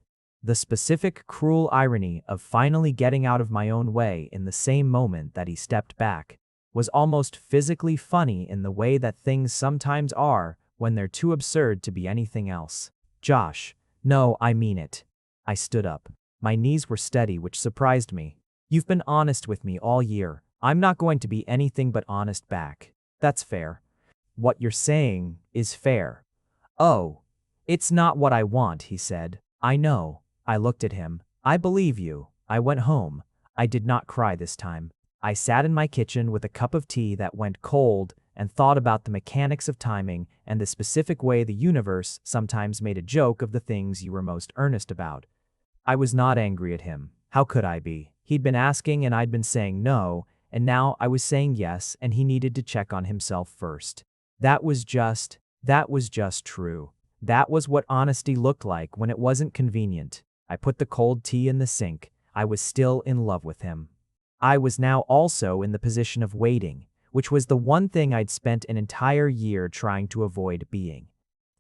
the specific cruel irony of finally getting out of my own way in the same moment that he stepped back, was almost physically funny in the way that things sometimes are when they're too absurd to be anything else. "Josh, no, I mean it." I stood up. My knees were steady, which surprised me. You've been honest with me all year. I'm not going to be anything but honest back. That's fair. What you're saying is fair. Oh, it's not what I want, he said. I know. I looked at him. I believe you. I went home. I did not cry this time. I sat in my kitchen with a cup of tea that went cold and thought about the mechanics of timing and the specific way the universe sometimes made a joke of the things you were most earnest about. I was not angry at him. How could I be? He'd been asking and I'd been saying no, and now I was saying yes, and he needed to check on himself first. That was just true. That was what honesty looked like when it wasn't convenient. I put the cold tea in the sink. I was still in love with him. I was now also in the position of waiting, which was the one thing I'd spent an entire year trying to avoid being.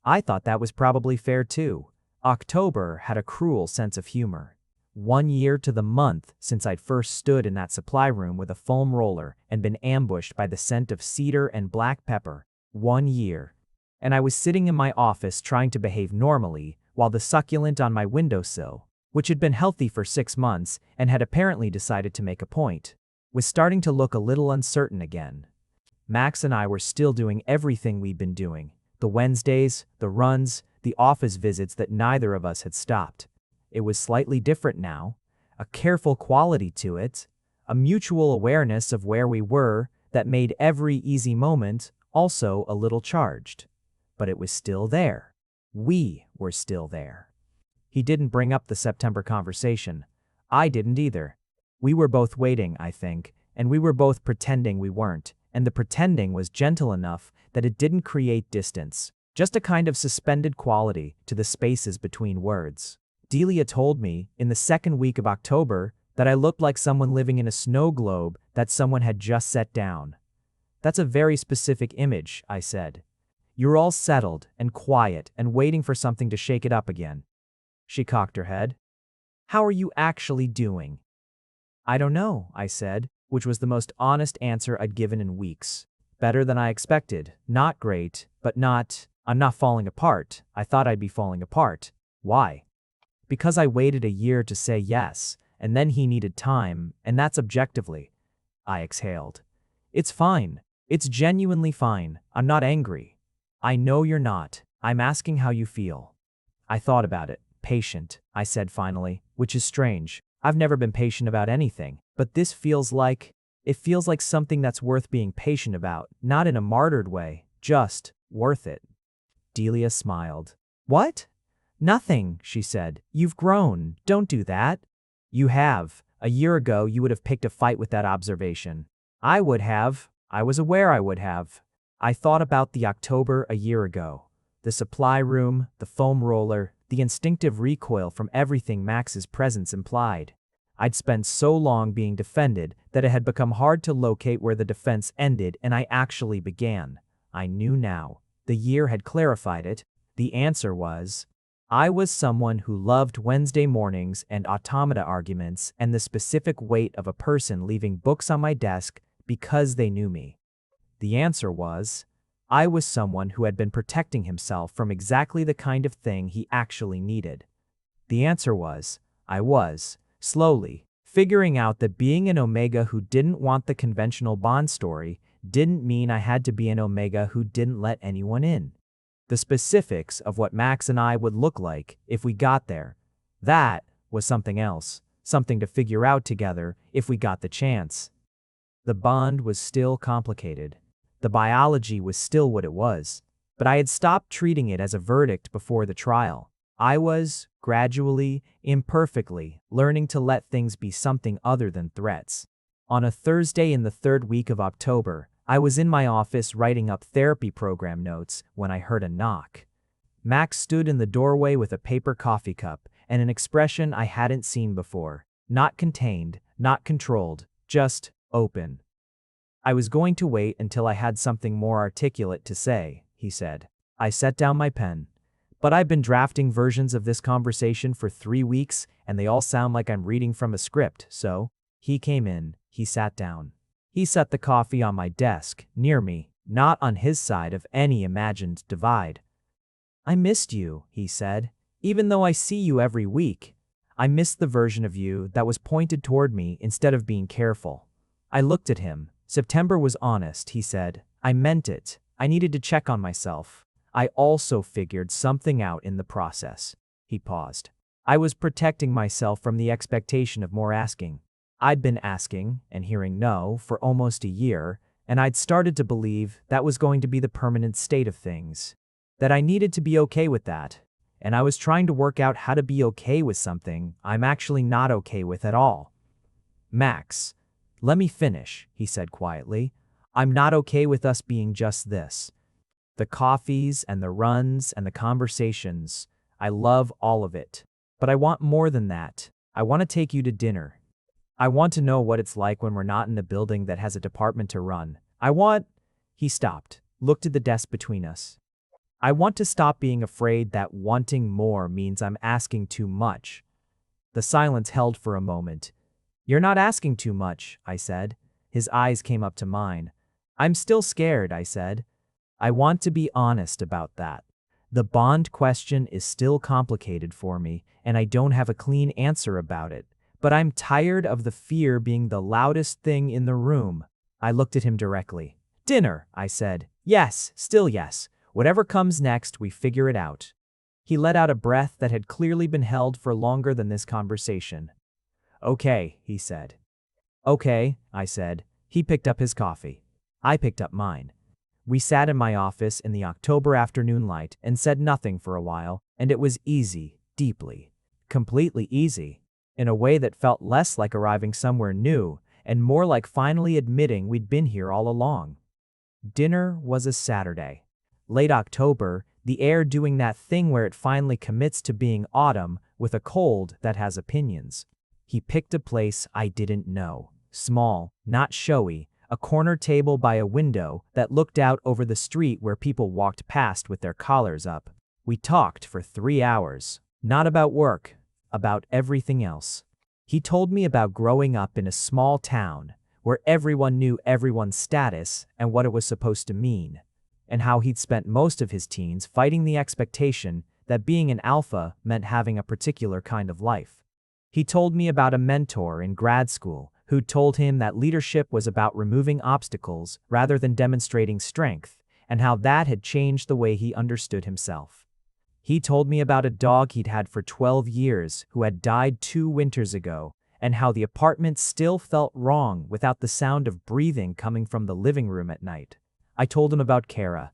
I thought that was probably fair too. October had a cruel sense of humor. 1 year to the month since I'd first stood in that supply room with a foam roller and been ambushed by the scent of cedar and black pepper. 1 year. And I was sitting in my office trying to behave normally while the succulent on my windowsill, which had been healthy for 6 months and had apparently decided to make a point, was starting to look a little uncertain again. Max and I were still doing everything we'd been doing. The Wednesdays, the runs, the office visits that neither of us had stopped. It was slightly different now, a careful quality to it, a mutual awareness of where we were that made every easy moment also a little charged. But it was still there. We were still there. He didn't bring up the September conversation. I didn't either. We were both waiting, I think, and we were both pretending we weren't, and the pretending was gentle enough that it didn't create distance, just a kind of suspended quality to the spaces between words. Delia told me, in the second week of October, that I looked like someone living in a snow globe that someone had just set down. That's a very specific image, I said. You're all settled and quiet and waiting for something to shake it up again. She cocked her head. How are you actually doing? I don't know, I said, which was the most honest answer I'd given in weeks. Better than I expected. Not great, but I'm not falling apart. I thought I'd be falling apart. Why? Because I waited a year to say yes, and then he needed time, and that's objectively. I exhaled. It's fine. It's genuinely fine. I'm not angry. I know you're not. I'm asking how you feel. I thought about it. Patient, I said finally, which is strange. I've never been patient about anything, but this feels like something that's worth being patient about, not in a martyred way, just worth it. Delia smiled. What? Nothing, she said. You've grown. Don't do that. You have. A year ago, you would have picked a fight with that observation. I would have. I was aware I would have. I thought about the October a year ago. The supply room, the foam roller, the instinctive recoil from everything Max's presence implied. I'd spent so long being defended that it had become hard to locate where the defense ended and I actually began. I knew now. The year had clarified it. The answer was, I was someone who loved Wednesday mornings and automata arguments and the specific weight of a person leaving books on my desk because they knew me. The answer was, I was someone who had been protecting himself from exactly the kind of thing he actually needed. The answer was, I was, slowly, figuring out that being an Omega who didn't want the conventional Bond story didn't mean I had to be an Omega who didn't let anyone in. The specifics of what Max and I would look like if we got there, that was something else, something to figure out together if we got the chance. The Bond was still complicated. The biology was still what it was, but I had stopped treating it as a verdict before the trial. I was, gradually, imperfectly, learning to let things be something other than threats. On a Thursday in the third week of October, I was in my office writing up therapy program notes when I heard a knock. Max stood in the doorway with a paper coffee cup and an expression I hadn't seen before. Not contained, not controlled, just open. I was going to wait until I had something more articulate to say, he said. I set down my pen. But I've been drafting versions of this conversation for 3 weeks, and they all sound like I'm reading from a script, so. He came in, he sat down. He set the coffee on my desk, near me, not on his side of any imagined divide. I missed you, he said. Even though I see you every week, I missed the version of you that was pointed toward me instead of being careful. I looked at him. September was honest, he said. I meant it. I needed to check on myself. I also figured something out in the process. He paused. I was protecting myself from the expectation of more asking. I'd been asking and hearing no for almost a year, and I'd started to believe that was going to be the permanent state of things. That I needed to be okay with that. And I was trying to work out how to be okay with something I'm actually not okay with at all. Max, let me finish, he said quietly. I'm not okay with us being just this. The coffees and the runs and the conversations, I love all of it. But I want more than that. I want to take you to dinner. I want to know what it's like when we're not in a building that has a department to run. He stopped, looked at the desk between us. I want to stop being afraid that wanting more means I'm asking too much. The silence held for a moment. You're not asking too much, I said. His eyes came up to mine. I'm still scared, I said. I want to be honest about that. The bond question is still complicated for me, and I don't have a clean answer about it. But I'm tired of the fear being the loudest thing in the room. I looked at him directly. Dinner, I said. Yes, still yes. Whatever comes next, we figure it out. He let out a breath that had clearly been held for longer than this conversation. Okay, he said. Okay, I said. He picked up his coffee. I picked up mine. We sat in my office in the October afternoon light and said nothing for a while, and it was easy, deeply, completely easy, in a way that felt less like arriving somewhere new and more like finally admitting we'd been here all along. Dinner was a Saturday. Late October, the air doing that thing where it finally commits to being autumn with a cold that has opinions. He picked a place I didn't know. Small, not showy, a corner table by a window that looked out over the street where people walked past with their collars up. We talked for 3 hours. Not about work, about everything else. He told me about growing up in a small town where everyone knew everyone's status and what it was supposed to mean, and how he'd spent most of his teens fighting the expectation that being an alpha meant having a particular kind of life. He told me about a mentor in grad school who told him that leadership was about removing obstacles rather than demonstrating strength, and how that had changed the way he understood himself. He told me about a dog he'd had for 12 years who had died 2 winters ago, and how the apartment still felt wrong without the sound of breathing coming from the living room at night. I told him about Kara.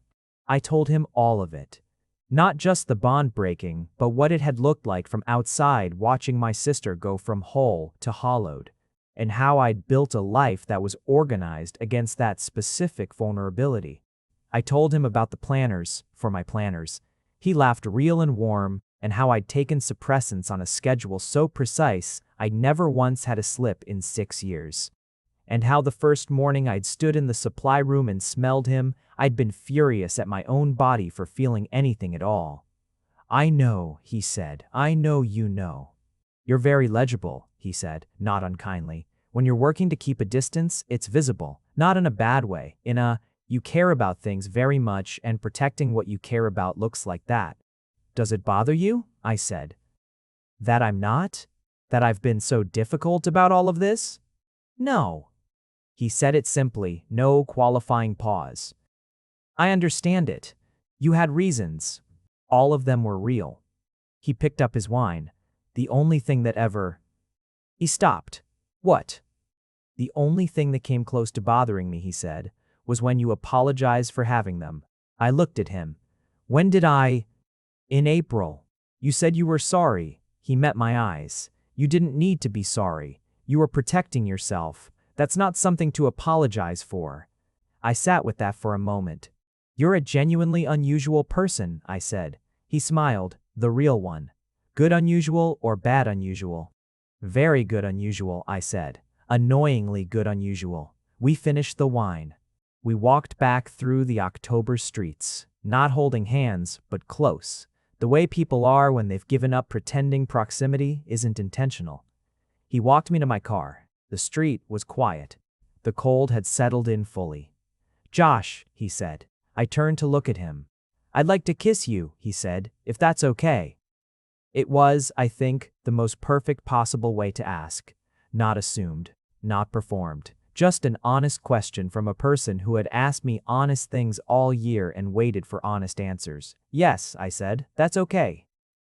I told him all of it. Not just the bond breaking, but what it had looked like from outside watching my sister go from whole to hollowed, and how I'd built a life that was organized against that specific vulnerability. I told him about the planners for my planners. He laughed real and warm, and how I'd taken suppressants on a schedule so precise I'd never once had a slip in 6 years. And how the first morning I'd stood in the supply room and smelled him, I'd been furious at my own body for feeling anything at all. I know, he said, I know you know. You're very legible, he said, not unkindly. When you're working to keep a distance, it's visible, not in a bad way, in a, you care about things very much and protecting what you care about looks like that. Does it bother you? I said. That I'm not? That I've been so difficult about all of this? No. He said it simply, no qualifying pause. I understand it. You had reasons. All of them were real. He picked up his wine. The only thing that ever... He stopped. What? The only thing that came close to bothering me, he said, was when you apologized for having them. I looked at him. When did I? In April. You said you were sorry. He met my eyes. You didn't need to be sorry. You were protecting yourself. That's not something to apologize for. I sat with that for a moment. You're a genuinely unusual person, I said. He smiled, the real one. Good unusual or bad unusual? Very good unusual, I said. Annoyingly good unusual. We finished the wine. We walked back through the October streets, not holding hands, but close. The way people are when they've given up pretending proximity isn't intentional. He walked me to my car. The street was quiet. The cold had settled in fully. Josh, he said. I turned to look at him. I'd like to kiss you, he said, if that's okay. It was, I think, the most perfect possible way to ask. Not assumed, not performed. Just an honest question from a person who had asked me honest things all year and waited for honest answers. Yes, I said, that's okay.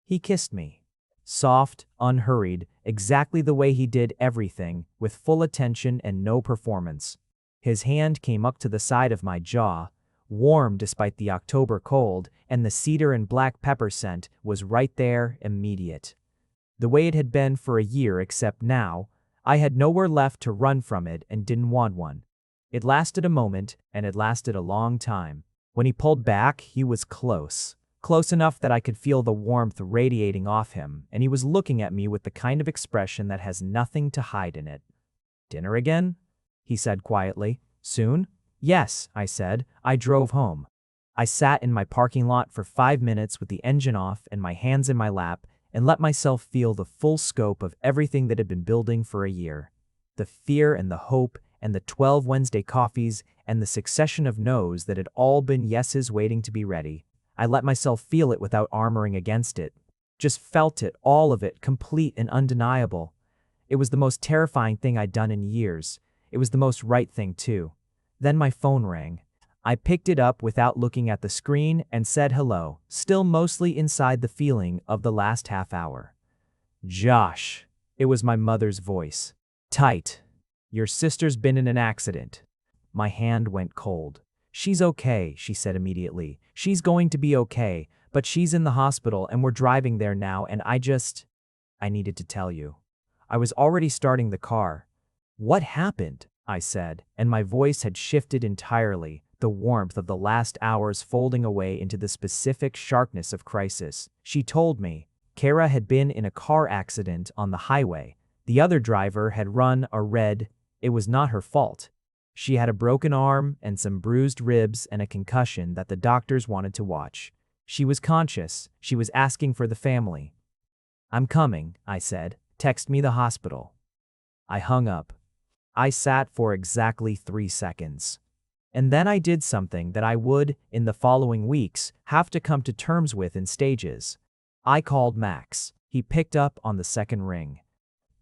He kissed me. Soft, unhurried, exactly the way he did everything, with full attention and no performance. His hand came up to the side of my jaw, warm despite the October cold, and the cedar and black pepper scent was right there, immediate. The way it had been for a year, except now, I had nowhere left to run from it and didn't want one. It lasted a moment, and it lasted a long time. When he pulled back, he was close. Close enough that I could feel the warmth radiating off him, and he was looking at me with the kind of expression that has nothing to hide in it. "Dinner again?" he said quietly. "Soon?" "Yes," I said. I drove home. I sat in my parking lot for 5 minutes with the engine off and my hands in my lap and let myself feel the full scope of everything that had been building for a year. The fear and the hope and the 12 Wednesday coffees and the succession of no's that had all been yeses waiting to be ready. I let myself feel it without armoring against it. Just felt it, all of it, complete and undeniable. It was the most terrifying thing I'd done in years. It was the most right thing, too. Then my phone rang. I picked it up without looking at the screen and said hello, still mostly inside the feeling of the last half hour. "Josh." It was my mother's voice. "Tight. Your sister's been in an accident." My hand went cold. "She's okay," she said immediately. "She's going to be okay, but she's in the hospital and we're driving there now and I needed to tell you." I was already starting the car. "What happened?" I said, and my voice had shifted entirely, the warmth of the last hours folding away into the specific sharpness of crisis. She told me Kara had been in a car accident on the highway. The other driver had run a red. It was not her fault. She had a broken arm and some bruised ribs and a concussion that the doctors wanted to watch. She was conscious. She was asking for the family. "I'm coming," I said. "Text me the hospital." I hung up. I sat for exactly 3 seconds. And then I did something that I would, in the following weeks, have to come to terms with in stages. I called Max. He picked up on the second ring.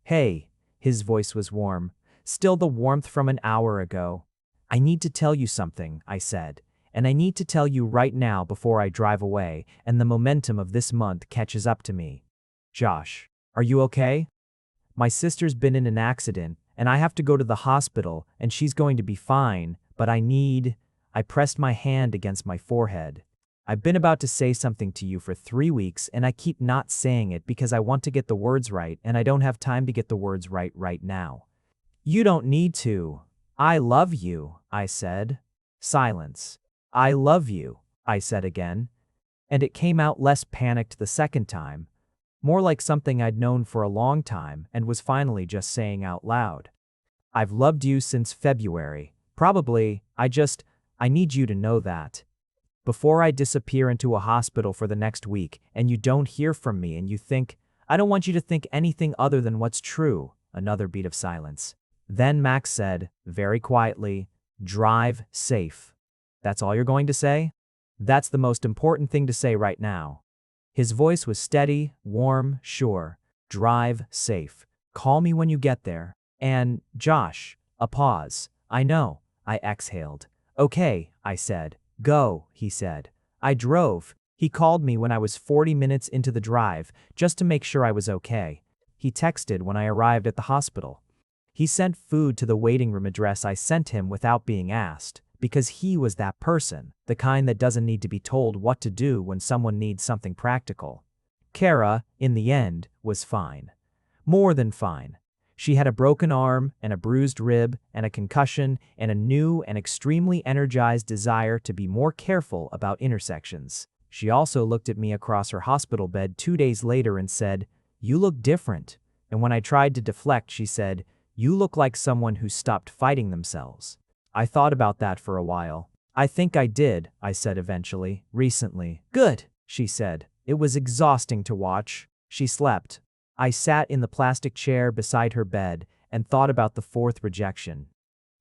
"Hey," his voice was warm, still the warmth from an hour ago. "I need to tell you something," I said, "and I need to tell you right now before I drive away and the momentum of this month catches up to me. Josh, are you okay? My sister's been in an accident, and I have to go to the hospital, and she's going to be fine, but I pressed my hand against my forehead. "I've been about to say something to you for 3 weeks, and I keep not saying it because I want to get the words right, and I don't have time to get the words right now." "You don't need to. I love you," I said. Silence. "I love you," I said again. And it came out less panicked the second time, more like something I'd known for a long time and was finally just saying out loud. "I've loved you since February. Probably, I need you to know that. Before I disappear into a hospital for the next week and you don't hear from me and you think, I don't want you to think anything other than what's true." Another beat of silence. Then Max said, very quietly, "Drive safe." "That's all you're going to say?" "That's the most important thing to say right now." His voice was steady, warm, sure. "Drive safe. Call me when you get there. And, Josh," a pause. "I know," I exhaled. "Okay," I said. "Go," he said. I drove. He called me when I was 40 minutes into the drive, just to make sure I was okay. He texted when I arrived at the hospital. He sent food to the waiting room address I sent him without being asked, because he was that person, the kind that doesn't need to be told what to do when someone needs something practical. Kara, in the end, was fine. More than fine. She had a broken arm and a bruised rib and a concussion and a new and extremely energized desire to be more careful about intersections. She also looked at me across her hospital bed 2 days later and said, "You look different." And when I tried to deflect, she said, "You look like someone who stopped fighting themselves." I thought about that for a while. "I think I did," I said eventually, "recently." "Good," she said. It was exhausting to watch. She slept. I sat in the plastic chair beside her bed and thought about the 4th rejection.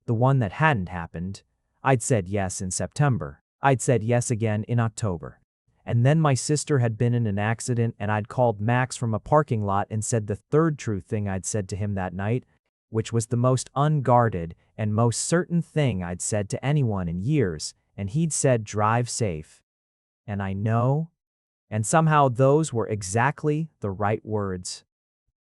The one that hadn't happened. I'd said yes in September. I'd said yes again in October. And then my sister had been in an accident and I'd called Max from a parking lot and said the third true thing I'd said to him that night, which was the most unguarded and most certain thing I'd said to anyone in years, and he'd said drive safe. And I know, and somehow those were exactly the right words.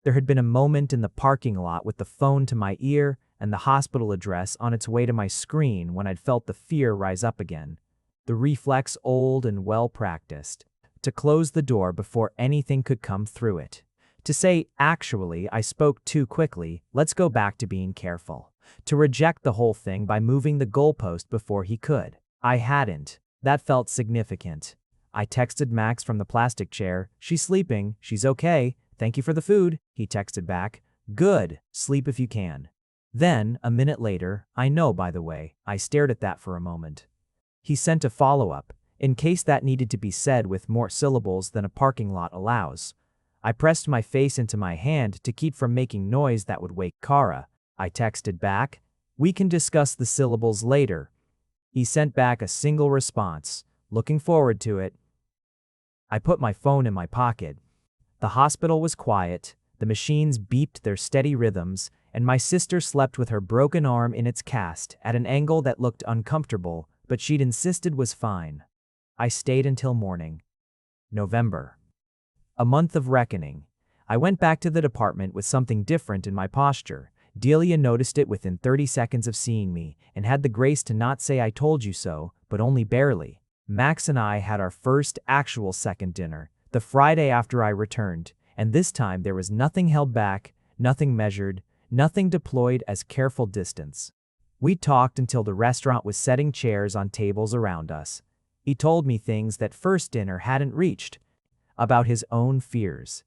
There had been a moment in the parking lot with the phone to my ear and the hospital address on its way to my screen when I'd felt the fear rise up again. The reflex old and well practiced. To close the door before anything could come through it. To say, actually, I spoke too quickly, let's go back to being careful. To reject the whole thing by moving the goalpost before he could. I hadn't. That felt significant. I texted Max from the plastic chair. She's sleeping. She's okay. Thank you for the food, he texted back. Good. Sleep if you can. Then, a minute later, I know, by the way, I stared at that for a moment. He sent a follow-up, in case that needed to be said with more syllables than a parking lot allows. I pressed my face into my hand to keep from making noise that would wake Kara. I texted back, we can discuss the syllables later. He sent back a single response, looking forward to it. I put my phone in my pocket. The hospital was quiet, the machines beeped their steady rhythms, and my sister slept with her broken arm in its cast at an angle that looked uncomfortable, but she'd insisted was fine. I stayed until morning. November. A month of reckoning. I went back to the department with something different in my posture. Delia noticed it within 30 seconds of seeing me, and had the grace to not say I told you so, but only barely. Max and I had our first actual second dinner, the Friday after I returned, and this time there was nothing held back, nothing measured, nothing deployed as careful distance. We talked until the restaurant was setting chairs on tables around us. He told me things that first dinner hadn't reached, about his own fears.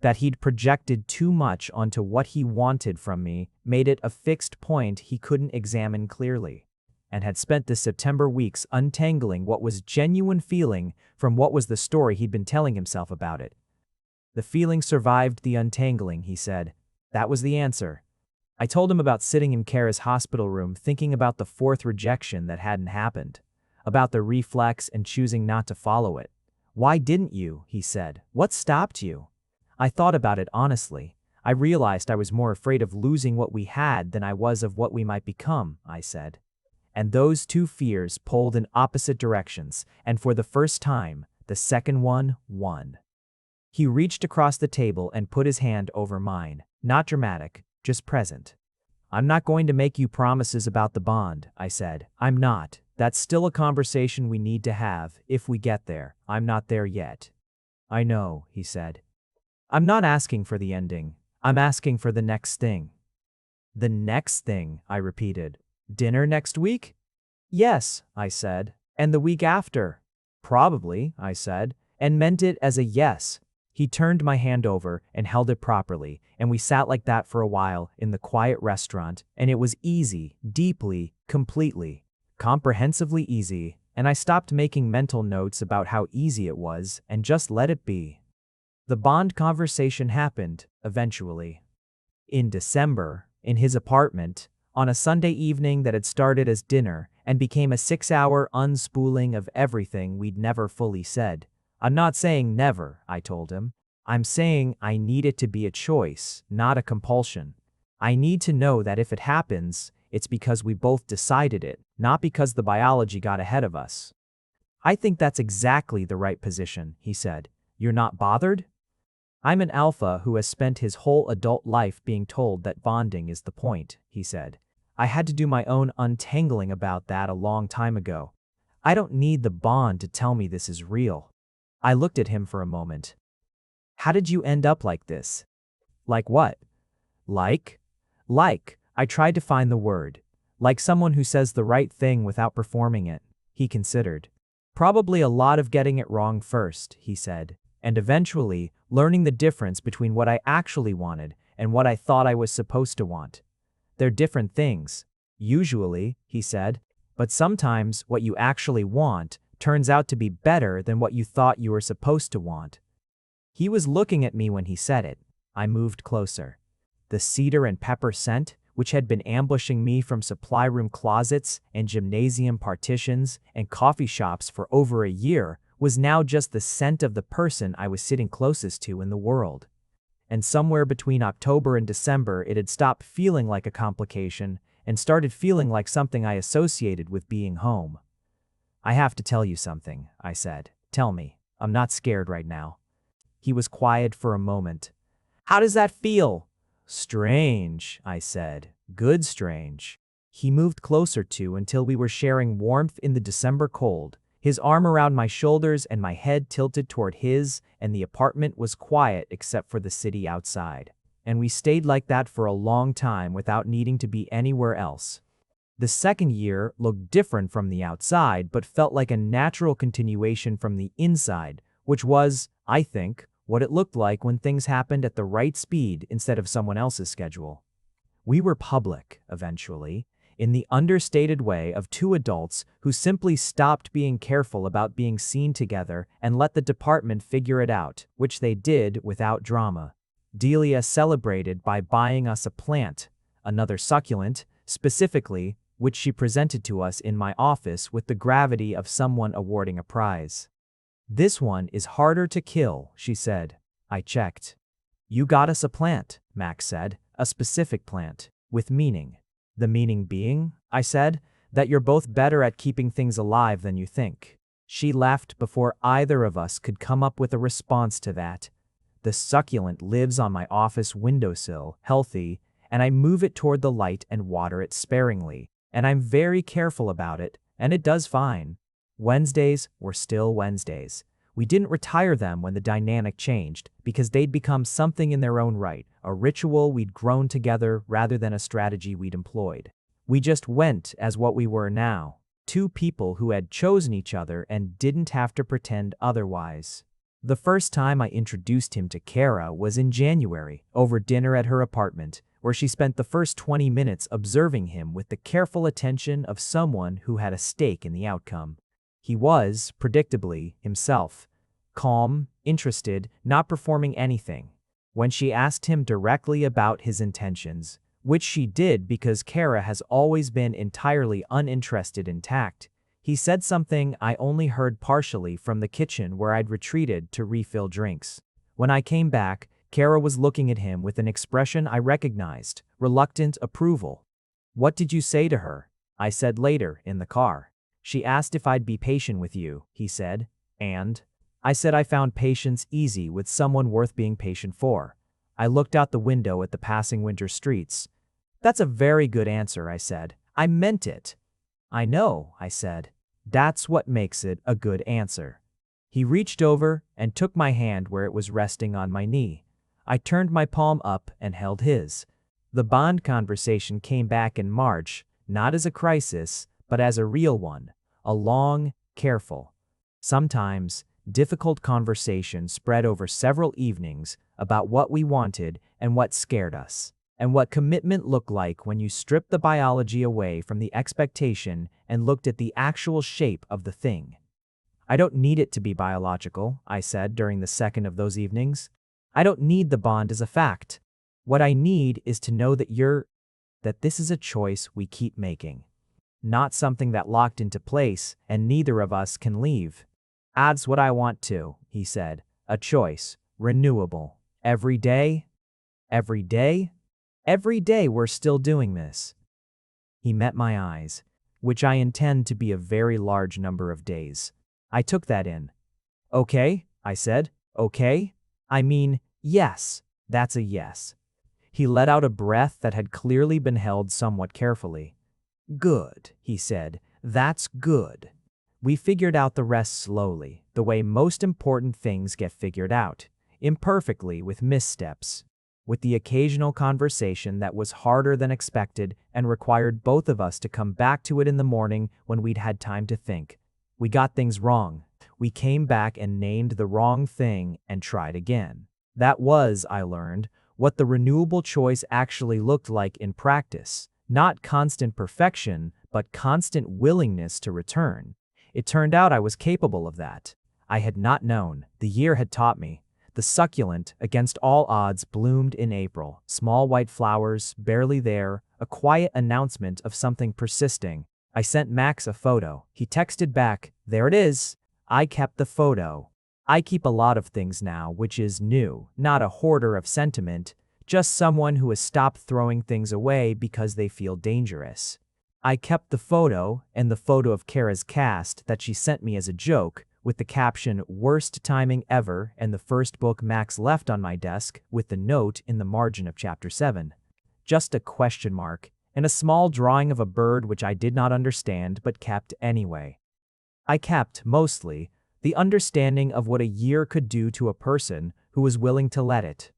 That he'd projected too much onto what he wanted from me made it a fixed point he couldn't examine clearly, and had spent the September weeks untangling what was genuine feeling from what was the story he'd been telling himself about it. The feeling survived the untangling, he said. That was the answer. I told him about sitting in Kara's hospital room thinking about the fourth rejection that hadn't happened, about the reflex and choosing not to follow it. Why didn't you? He said. What stopped you? I thought about it honestly. I realized I was more afraid of losing what we had than I was of what we might become, I said. And those two fears pulled in opposite directions, and for the first time, the second one won. He reached across the table and put his hand over mine, not dramatic, just present. I'm not going to make you promises about the bond, I said. I'm not. That's still a conversation we need to have, if we get there. I'm not there yet. I know, he said. I'm not asking for the ending. I'm asking for the next thing. The next thing, I repeated. Dinner next week? Yes, I said. And the week after? Probably, I said, and meant it as a yes. He turned my hand over and held it properly, and we sat like that for a while in the quiet restaurant, and it was easy, deeply, completely, comprehensively easy, and I stopped making mental notes about how easy it was and just let it be. The bond conversation happened, eventually. In December, in his apartment, on a Sunday evening that had started as dinner and became a 6-hour unspooling of everything we'd never fully said. I'm not saying never, I told him. I'm saying I need it to be a choice, not a compulsion. I need to know that if it happens, it's because we both decided it, not because the biology got ahead of us. I think that's exactly the right position, he said. You're not bothered? I'm an alpha who has spent his whole adult life being told that bonding is the point, he said. I had to do my own untangling about that a long time ago. I don't need the bond to tell me this is real. I looked at him for a moment. How did you end up like this? Like what? Like? I tried to find the word. Like someone who says the right thing without performing it, he considered. Probably a lot of getting it wrong first, he said, and eventually learning the difference between what I actually wanted and what I thought I was supposed to want. They're different things, usually, he said, but sometimes what you actually want turns out to be better than what you thought you were supposed to want. He was looking at me when he said it. I moved closer. The cedar and pepper scent, which had been ambushing me from supply room closets and gymnasium partitions and coffee shops for over a year, was now just the scent of the person I was sitting closest to in the world. And somewhere between October and December, it had stopped feeling like a complication and started feeling like something I associated with being home. "I have to tell you something," I said. "Tell me. I'm not scared right now." He was quiet for a moment. "How does that feel?" "Strange," I said. "Good strange." He moved closer too until we were sharing warmth in the December cold, his arm around my shoulders and my head tilted toward his, and the apartment was quiet except for the city outside. And we stayed like that for a long time without needing to be anywhere else. The second year looked different from the outside, but felt like a natural continuation from the inside, which was, I think, what it looked like when things happened at the right speed instead of someone else's schedule. We were public, eventually, in the understated way of two adults who simply stopped being careful about being seen together and let the department figure it out, which they did without drama. Delia celebrated by buying us a plant, another succulent, specifically, which she presented to us in my office with the gravity of someone awarding a prize. "This one is harder to kill," she said. I checked. "You got us a plant," Max said, "a specific plant, with meaning." "The meaning being," I said, "that you're both better at keeping things alive than you think." She laughed before either of us could come up with a response to that. "The succulent lives on my office windowsill, healthy, and I move it toward the light and water it sparingly, and I'm very careful about it, and it does fine." Wednesdays were still Wednesdays. We didn't retire them when the dynamic changed, because they'd become something in their own right, a ritual we'd grown together rather than a strategy we'd employed. We just went as what we were now, two people who had chosen each other and didn't have to pretend otherwise. The first time I introduced him to Kara was in January, over dinner at her apartment, where she spent the first 20 minutes observing him with the careful attention of someone who had a stake in the outcome. He was, predictably, himself. Calm, interested, not performing anything. When she asked him directly about his intentions, which she did because Kara has always been entirely uninterested in tact, he said something I only heard partially from the kitchen where I'd retreated to refill drinks. When I came back, Kara was looking at him with an expression I recognized, reluctant approval. "What did you say to her?" I said later, in the car. "She asked if I'd be patient with you," he said, and I said I found patience easy with someone worth being patient for. I looked out the window at the passing winter streets. "That's a very good answer," I said. "I meant it." "I know," I said. "That's what makes it a good answer." He reached over and took my hand where it was resting on my knee. I turned my palm up and held his. The bond conversation came back in March, not as a crisis, but as a real one, a long, careful, sometimes difficult conversation spread over several evenings about what we wanted and what scared us, and what commitment looked like when you stripped the biology away from the expectation and looked at the actual shape of the thing. "I don't need it to be biological," I said during the second of those evenings. "I don't need the bond as a fact. What I need is to know that this is a choice we keep making. Not something that locked into place and neither of us can leave." "That's what I want too," he said. "A choice, renewable. Every day? Every day? Every day we're still doing this." He met my eyes, which I intend to be a very large number of days. I took that in. "Okay," I said. "Okay? I mean, yes, that's a yes." He let out a breath that had clearly been held somewhat carefully. "Good," he said. "That's good." We figured out the rest slowly, the way most important things get figured out, imperfectly with missteps, with the occasional conversation that was harder than expected and required both of us to come back to it in the morning when we'd had time to think. We got things wrong. We came back and named the wrong thing and tried again. That was, I learned, what the renewable choice actually looked like in practice. Not constant perfection, but constant willingness to return. It turned out I was capable of that. I had not known. The year had taught me. The succulent, against all odds, bloomed in April. Small white flowers, barely there, a quiet announcement of something persisting. I sent Max a photo. He texted back, "There it is." I kept the photo. I keep a lot of things now, which is new, not a hoarder of sentiment, just someone who has stopped throwing things away because they feel dangerous. I kept the photo and the photo of Kara's cast that she sent me as a joke, with the caption "Worst timing ever" and the first book Max left on my desk with the note in the margin of chapter 7. Just a question mark, and a small drawing of a bird which I did not understand but kept anyway. I kept, mostly, the understanding of what a year could do to a person who was willing to let it.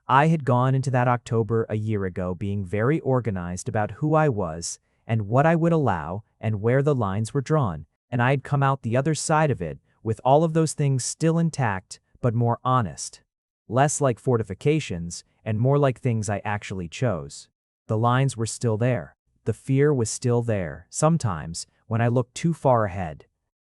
I had gone into that October a year ago being very organized about who I was and what I would allow and where the lines were drawn, and I had come out the other side of it with all of those things still intact but more honest. Less like fortifications and more like things I actually chose. The lines were still there. The fear was still there, sometimes, when I looked too far ahead.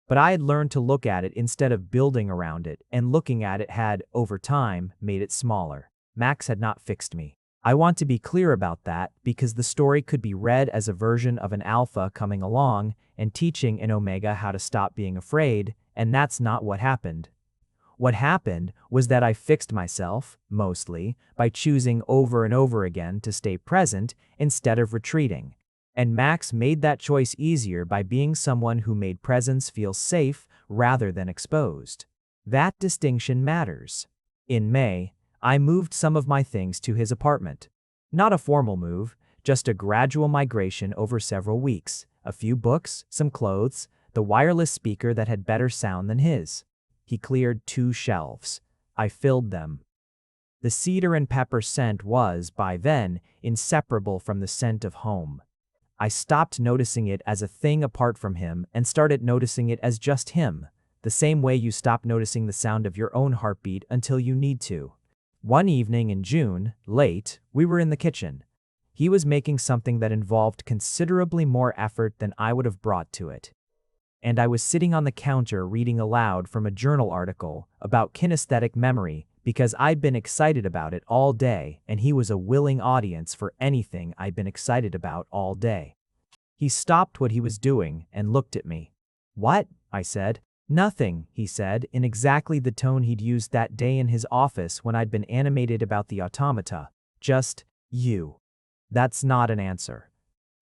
But I had learned to look at it instead of building around it, and looking at it had, over time, made it smaller. Max had not fixed me. I want to be clear about that because the story could be read as a version of an alpha coming along and teaching an omega how to stop being afraid, and that's not what happened. What happened was that I fixed myself, mostly, by choosing over and over again to stay present instead of retreating. And Max made that choice easier by being someone who made presence feel safe rather than exposed. That distinction matters. In May, I moved some of my things to his apartment. Not a formal move, just a gradual migration over several weeks. A few books, some clothes, the wireless speaker that had better sound than his. He cleared 2 shelves. I filled them. The cedar and pepper scent was, by then, inseparable from the scent of home. I stopped noticing it as a thing apart from him and started noticing it as just him, the same way you stop noticing the sound of your own heartbeat until you need to. One evening in June, late, we were in the kitchen. He was making something that involved considerably more effort than I would have brought to it. And I was sitting on the counter reading aloud from a journal article about kinesthetic memory because I'd been excited about it all day and he was a willing audience for anything I'd been excited about all day. He stopped what he was doing and looked at me. "What?" I said. "Nothing," he said, in exactly the tone he'd used that day in his office when I'd been animated about the automata. "Just, you." "That's not an answer."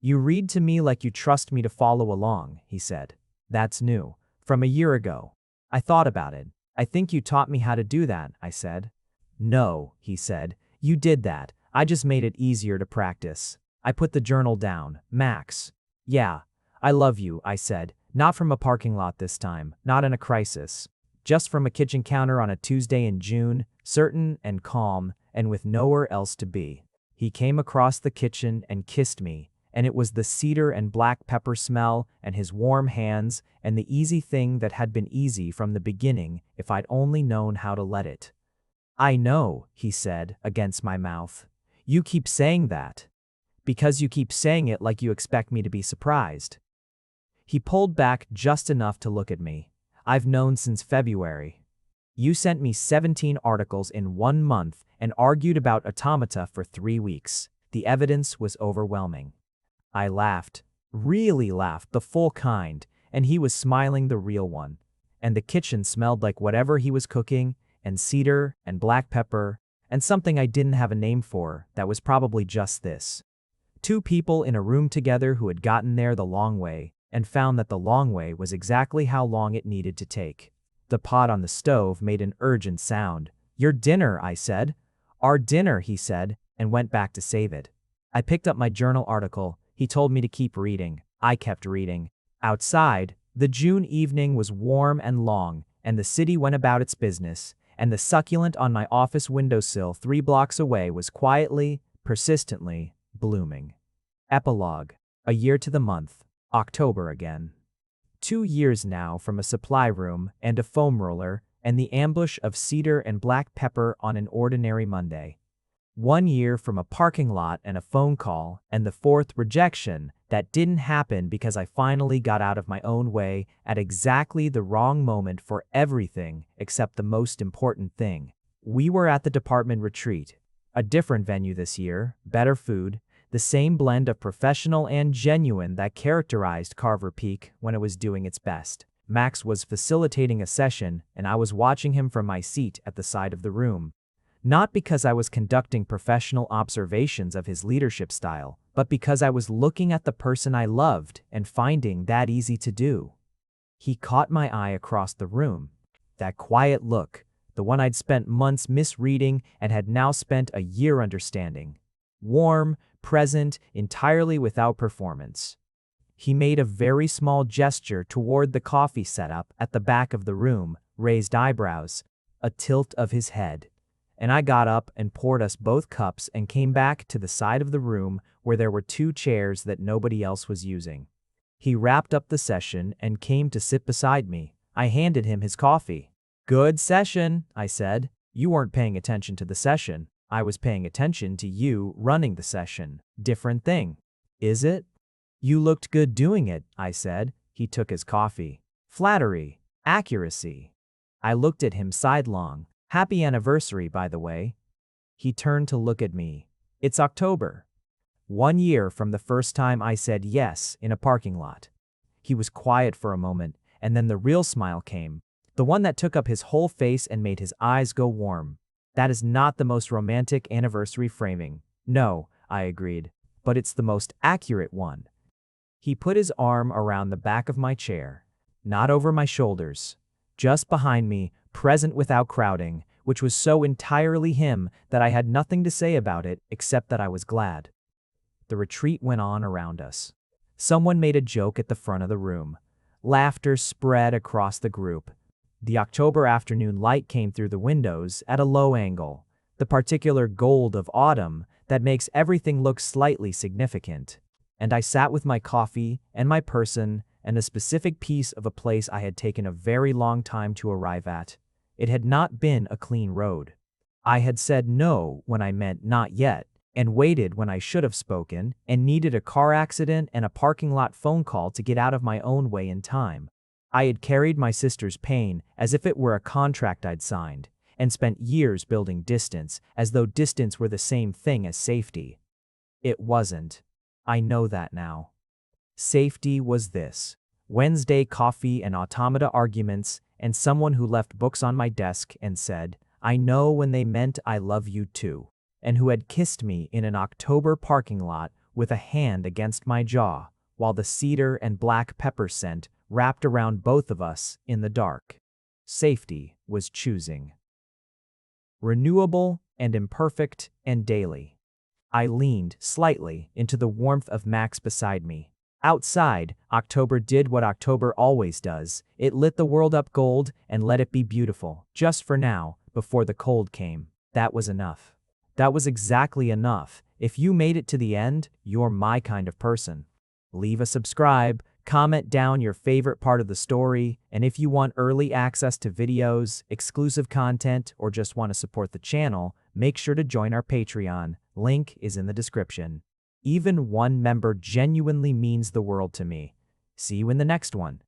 "You read to me like you trust me to follow along," he said. "That's new. From a year ago." I thought about it. "I think you taught me how to do that," I said. "No," he said. "You did that. I just made it easier to practice." I put the journal down. "Max." "Yeah. I love you," I said. Not from a parking lot this time. Not in a crisis. Just from a kitchen counter on a Tuesday in June, certain and calm, and with nowhere else to be. He came across the kitchen and kissed me. And it was the cedar and black pepper smell and his warm hands and the easy thing that had been easy from the beginning if I'd only known how to let it. "I know," he said, against my mouth. "You keep saying that. Because you keep saying it like you expect me to be surprised." He pulled back just enough to look at me. "I've known since February. You sent me 17 articles in 1 month and argued about automata for 3 weeks. The evidence was overwhelming." I laughed, really laughed, the full kind, and he was smiling the real one. And the kitchen smelled like whatever he was cooking, and cedar, and black pepper, and something I didn't have a name for that was probably just this. 2 people in a room together who had gotten there the long way, and found that the long way was exactly how long it needed to take. The pot on the stove made an urgent sound. "Your dinner," I said. "Our dinner," he said, and went back to save it. I picked up my journal article. He told me to keep reading. I kept reading. Outside, the June evening was warm and long, and the city went about its business, and the succulent on my office windowsill 3 blocks away was quietly, persistently, blooming. Epilogue. A year to the month. October again. 2 years now from a supply room and a foam roller and the ambush of cedar and black pepper on an ordinary Monday. 1 year from a parking lot and a phone call, and the 4th rejection that didn't happen because I finally got out of my own way at exactly the wrong moment for everything except the most important thing. We were at the department retreat, a different venue this year, better food, the same blend of professional and genuine that characterized Carver Peak when it was doing its best. Max was facilitating a session, and I was watching him from my seat at the side of the room. Not because I was conducting professional observations of his leadership style, but because I was looking at the person I loved and finding that easy to do. He caught my eye across the room. That quiet look, the one I'd spent months misreading and had now spent a year understanding. Warm, present, entirely without performance. He made a very small gesture toward the coffee setup at the back of the room, raised eyebrows, a tilt of his head. And I got up and poured us both cups and came back to the side of the room where there were 2 chairs that nobody else was using. He wrapped up the session and came to sit beside me. I handed him his coffee. "Good session," I said. "You weren't paying attention to the session. I was paying attention to you running the session. Different thing." "Is it?" "You looked good doing it," I said. He took his coffee. "Flattery. Accuracy." I looked at him sidelong. "Happy anniversary, by the way." He turned to look at me. "It's October." 1 year from the first time I said yes in a parking lot. He was quiet for a moment, and then the real smile came. The one that took up his whole face and made his eyes go warm. "That is not the most romantic anniversary framing." "No," I agreed, "but it's the most accurate one." He put his arm around the back of my chair, not over my shoulders, just behind me, present without crowding, which was so entirely him that I had nothing to say about it except that I was glad. The retreat went on around us. Someone made a joke at the front of the room. Laughter spread across the group. The October afternoon light came through the windows at a low angle, the particular gold of autumn that makes everything look slightly significant. And I sat with my coffee and my person and a specific piece of a place I had taken a very long time to arrive at. It had not been a clean road. I had said no when I meant not yet, and waited when I should have spoken, and needed a car accident and a parking lot phone call to get out of my own way in time. I had carried my sister's pain as if it were a contract I'd signed, and spent years building distance as though distance were the same thing as safety. It wasn't. I know that now. Safety was this: Wednesday coffee and automata arguments, and someone who left books on my desk and said, "I know," when they meant "I love you too," and who had kissed me in an October parking lot with a hand against my jaw, while the cedar and black pepper scent wrapped around both of us in the dark. Safety was choosing. Renewable and imperfect and daily. I leaned slightly into the warmth of Max beside me. Outside, October did what October always does. It lit the world up gold and let it be beautiful, just for now, before the cold came. That was enough. That was exactly enough. If you made it to the end, you're my kind of person. Leave a subscribe, comment down your favorite part of the story, and if you want early access to videos, exclusive content, or just want to support the channel, make sure to join our Patreon. Link is in the description. Even one member genuinely means the world to me. See you in the next one.